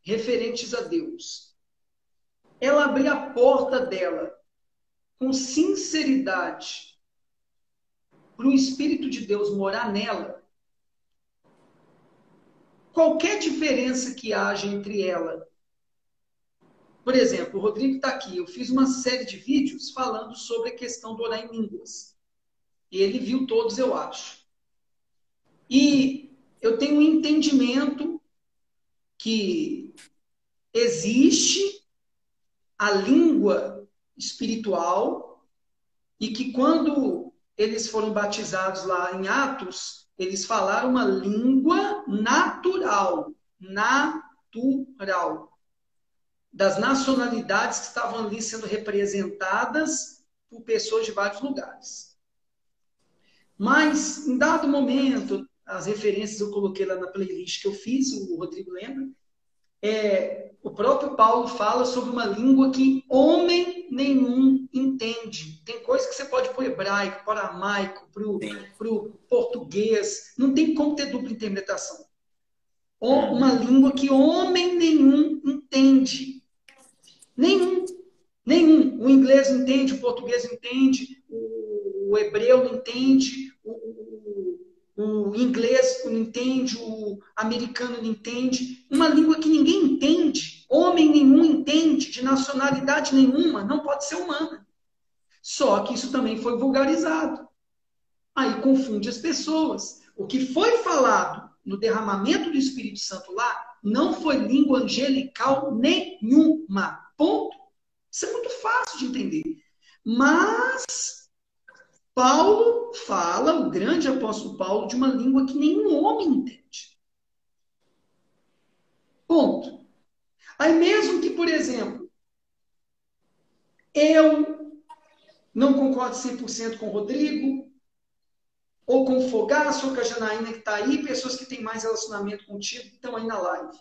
referentes a Deus, ela abrir a porta dela com sinceridade para o Espírito de Deus morar nela, qualquer diferença que haja entre ela. Por exemplo, o Rodrigo está aqui. Eu fiz uma série de vídeos falando sobre a questão do orar em línguas. E ele viu todos, eu acho. E eu tenho um entendimento que existe a língua espiritual e que quando eles foram batizados lá em Atos, eles falaram uma língua natural. Natural. Das nacionalidades que estavam ali sendo representadas por pessoas de vários lugares. Mas, em dado momento, as referências eu coloquei lá na playlist que eu fiz, o Rodrigo lembra, o próprio Paulo fala sobre uma língua que homem nenhum entende. Tem coisa que você pode ir para o hebraico, para o aramaico, para o português, não tem como ter dupla interpretação. Uma língua que homem nenhum entende. Nenhum. Nenhum. O inglês não entende, o português não entende, o hebreu não entende, o inglês não entende, o americano não entende. Uma língua que ninguém entende, homem nenhum entende, de nacionalidade nenhuma, não pode ser humana. Só que isso também foi vulgarizado. Aí confunde as pessoas. O que foi falado no derramamento do Espírito Santo lá não foi língua angelical nenhuma. Ponto. Isso é muito fácil de entender. Mas Paulo fala, o grande apóstolo Paulo, de uma língua que nenhum homem entende. Ponto. Aí mesmo que, por exemplo, eu não concordo 100% com o Rodrigo, ou com o Fogaço, ou com a Janaína que está aí, pessoas que têm mais relacionamento contigo, que estão aí na live.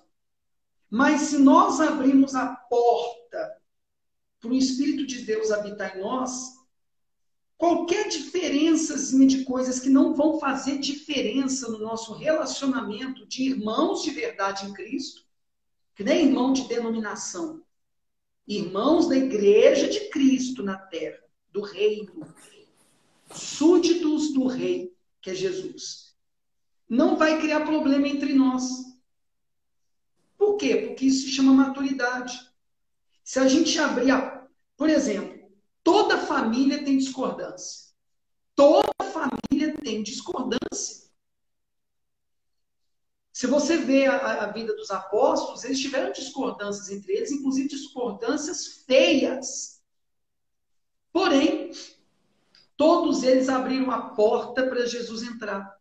Mas se nós abrirmos a porta para o Espírito de Deus habitar em nós, qualquer diferençazinha de coisas que não vão fazer diferença no nosso relacionamento de irmãos de verdade em Cristo, que nem irmão de denominação, irmãos da igreja de Cristo na terra, do reino, súditos do rei, que é Jesus. Não vai criar problema entre nós. Por quê? Porque isso se chama maturidade. Se a gente abrir Por exemplo, toda família tem discordância. Toda família tem discordância. Se você vê a vida dos apóstolos, eles tiveram discordâncias entre eles, inclusive discordâncias feias. Porém, todos eles abriram a porta para Jesus entrar.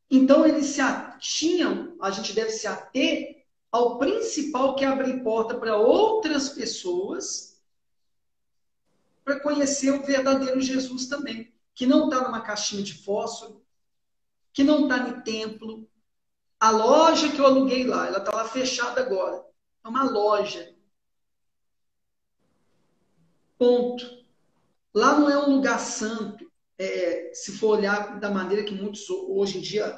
Então, eles se atinham, a gente deve se ater ao principal, que é abrir porta para outras pessoas, para conhecer o verdadeiro Jesus também, que não está numa caixinha de fósforo, que não está no templo. A loja que eu aluguei lá, ela está lá fechada agora. É uma loja. Ponto. Lá não é um lugar santo, se for olhar da maneira que muitos hoje em dia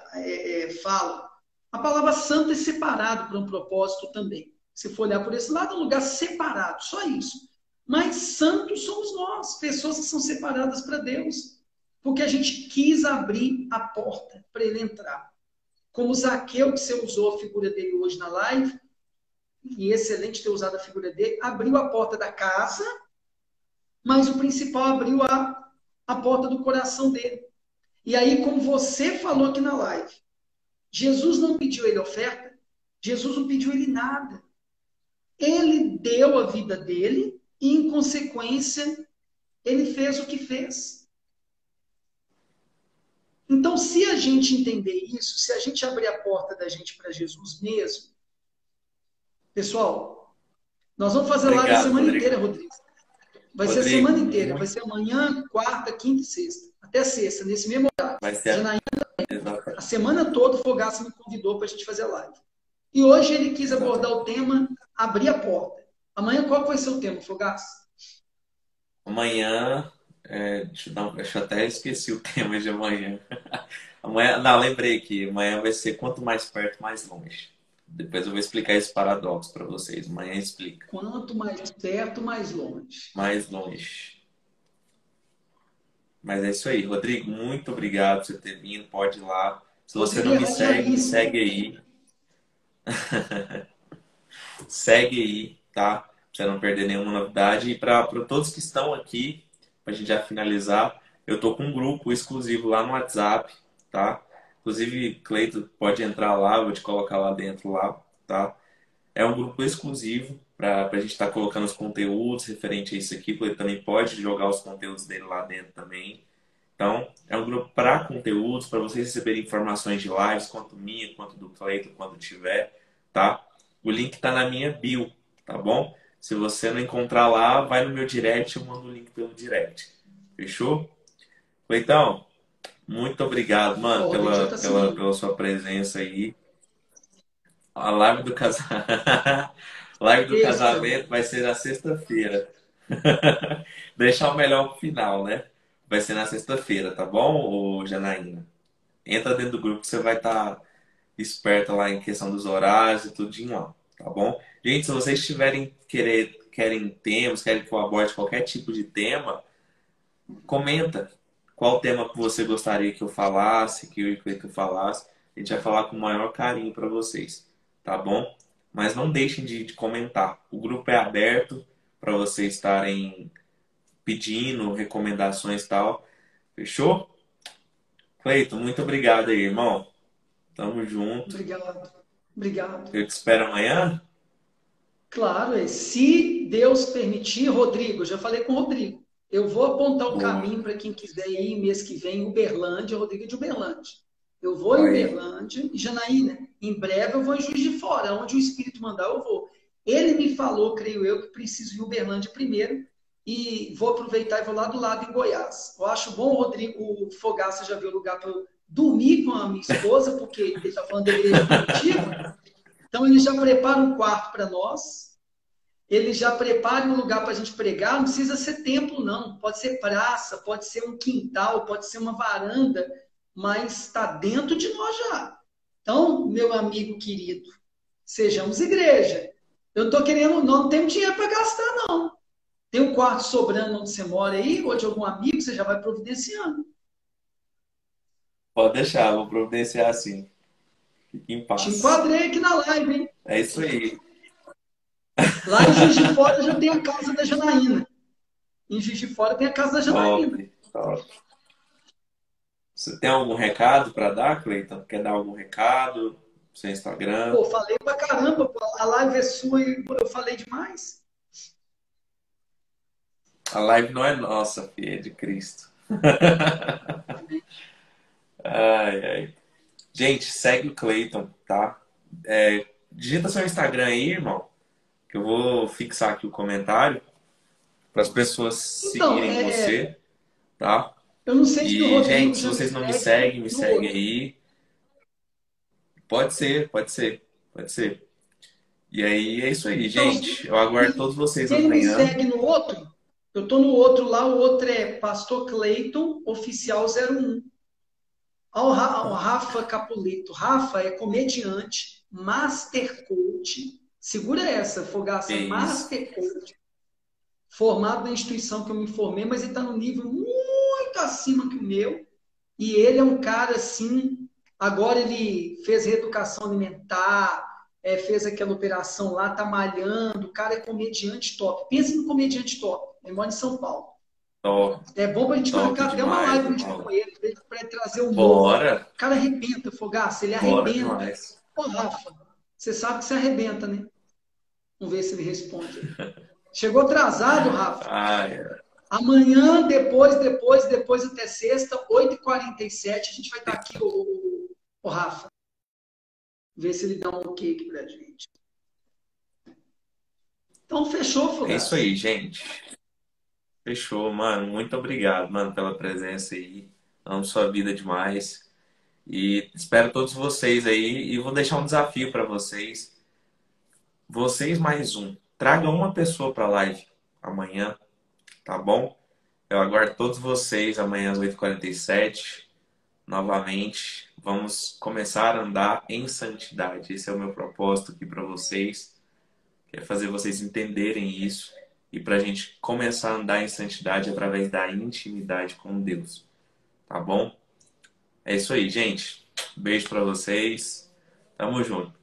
falam. A palavra santo é separado para um propósito também. Se for olhar por esse lado, é um lugar separado, só isso. Mas santos somos nós, pessoas que são separadas para Deus. Porque a gente quis abrir a porta para ele entrar. Como Zaqueu, que você usou a figura dele hoje na live, e excelente ter usado a figura dele, abriu a porta da casa, mas o principal abriu a porta do coração dele. E aí, como você falou aqui na live, Jesus não pediu ele oferta, Jesus não pediu ele nada. Ele deu a vida dele e, em consequência, ele fez o que fez. Então, se a gente entender isso, se a gente abrir a porta da gente para Jesus mesmo, pessoal, nós vamos fazer live a semana inteira, Rodrigo. Vai ser a semana inteira. Vai ser amanhã, quarta, quinta e sexta. Até sexta, nesse mesmo horário. Vai ser a semana toda o Fogaça me convidou para a gente fazer live. E hoje ele quis abordar o tema, abrir a porta. Amanhã qual vai ser o tema, Fogaça? Amanhã, deixa eu até esqueci o tema de amanhã. Amanhã, não, lembrei que amanhã vai ser quanto mais perto, mais longe. Depois eu vou explicar esse paradoxo para vocês. Amanhã explica. Quanto mais perto, mais longe. Mais longe. Mas é isso aí, Rodrigo. Muito obrigado por você ter vindo. Pode ir lá. Se você não me segue, me segue aí. Segue aí, tá? Pra você não perder nenhuma novidade. E para todos que estão aqui, pra gente já finalizar, eu tô com um grupo exclusivo lá no WhatsApp, tá? Inclusive, Cleito, pode entrar lá, vou te colocar lá dentro lá, tá? É um grupo exclusivo para a gente estar colocando os conteúdos referente a isso aqui. O Cleito também pode jogar os conteúdos dele lá dentro também. Então, é um grupo para conteúdos, para vocês receberem informações de lives, quanto minha, quanto do Cleito, quando tiver, tá? O link está na minha bio, tá bom? Se você não encontrar lá, vai no meu direct, eu mando o link pelo direct. Fechou? Cleitão, muito obrigado, mano, pela sua presença aí. A live do casamento. Live do casamento vai ser na sexta-feira. Deixar o melhor pro final, né? Vai ser na sexta-feira, tá bom, ô Janaína? Entra dentro do grupo que você vai estar esperta lá em questão dos horários e tudinho lá, tá bom? Gente, se vocês querem temas, querem que eu aborde qualquer tipo de tema, comenta qual tema que você gostaria que eu falasse, que eu e que eu falasse. A gente vai falar com o maior carinho para vocês, tá bom? Mas não deixem de comentar. O grupo é aberto para vocês estarem pedindo recomendações e tal. Fechou? Cleiton, muito obrigado aí, irmão. Tamo junto. Obrigado. Obrigado. Eu te espero amanhã. Claro, se Deus permitir, Rodrigo, eu já falei com o Rodrigo. Eu vou apontar o Boa. caminho para quem quiser ir mês que vem em Uberlândia, Rodrigo é de Uberlândia. Eu vou em Aí. Uberlândia e Janaína, em breve eu vou em Juiz de Fora, onde o Espírito mandar eu vou. Ele me falou, creio eu, que preciso ir em Uberlândia primeiro e vou aproveitar e vou lá do lado em Goiás. Eu acho bom, Rodrigo, o Fogaça já viu lugar para eu dormir com a minha esposa, porque ele está falando da igreja primitiva. Então ele já prepara um quarto para nós, ele já prepara um lugar para a gente pregar, não precisa ser templo, não. Pode ser praça, pode ser um quintal, pode ser uma varanda, mas está dentro de nós já. Então, meu amigo querido, sejamos igreja. Eu estou querendo, não tenho dinheiro para gastar, não. Tem um quarto sobrando onde você mora aí, ou de algum amigo, você já vai providenciando. Pode deixar, vou providenciar assim. Fique em Te paz. enquadrei aqui na live, hein? É isso aí. Lá em Juiz de Fora já tem a casa da Janaína. Em Juiz de Fora tem a casa da Top, Janaína. top. Você tem algum recado para dar, Cleiton? Quer dar algum recado no seu Instagram? Pô, falei pra caramba, pô, a live é sua e eu falei demais. A live não é nossa, filha, é de Cristo. Ai, ai. Gente, segue o Cleiton, tá? Digita seu Instagram aí, irmão, que eu vou fixar aqui o comentário para as pessoas Então, seguirem você, tá? eu não sei se o E, Rodrigo gente, se já me vocês não me segue seguem, me no seguem outro. aí. Pode ser, pode ser, pode ser. E aí é isso aí, Então, gente. Eu aguardo todos vocês se ele me amanhã. segue no outro, eu tô no outro lá, o outro é Pastor Cleiton Oficial 01. Ó, o Rafa Capuleto. Rafa é comediante, master coach. Segura essa, Que Fogaça, isso. master coach. Formado na instituição que eu me formei, mas ele está num nível muito acima que o meu. E ele é um cara assim. Agora ele fez reeducação alimentar, fez aquela operação lá, tá malhando. O cara é comediante top. Pensa no comediante top. Ele mora em São Paulo. Top, É bom pra gente top marcar até uma demais, live um dia irmão. com ele, para trazer humor. Bora, O cara arrebenta, Fogaça, ele bora arrebenta. demais. Ô, Rafa, você sabe que você arrebenta, né? Vamos ver se ele responde aí. Chegou atrasado, Rafa. Ai, Amanhã, depois, até sexta, 8h47, a gente vai estar aqui, o Rafa. Ver se ele dá um ok aqui pra gente. Então, fechou, é isso Fogaça. aí, gente. Fechou, mano. Muito obrigado, mano, pela presença aí. Amo sua vida demais. E espero todos vocês aí. E vou deixar um desafio para vocês. Vocês mais um. Traga uma pessoa para a live amanhã, tá bom? Eu aguardo todos vocês amanhã às 8h47. Novamente, vamos começar a andar em santidade. Esse é o meu propósito aqui para vocês. Quer fazer vocês entenderem isso e para a gente começar a andar em santidade através da intimidade com Deus, tá bom? É isso aí, gente. Beijo para vocês. Tamo junto.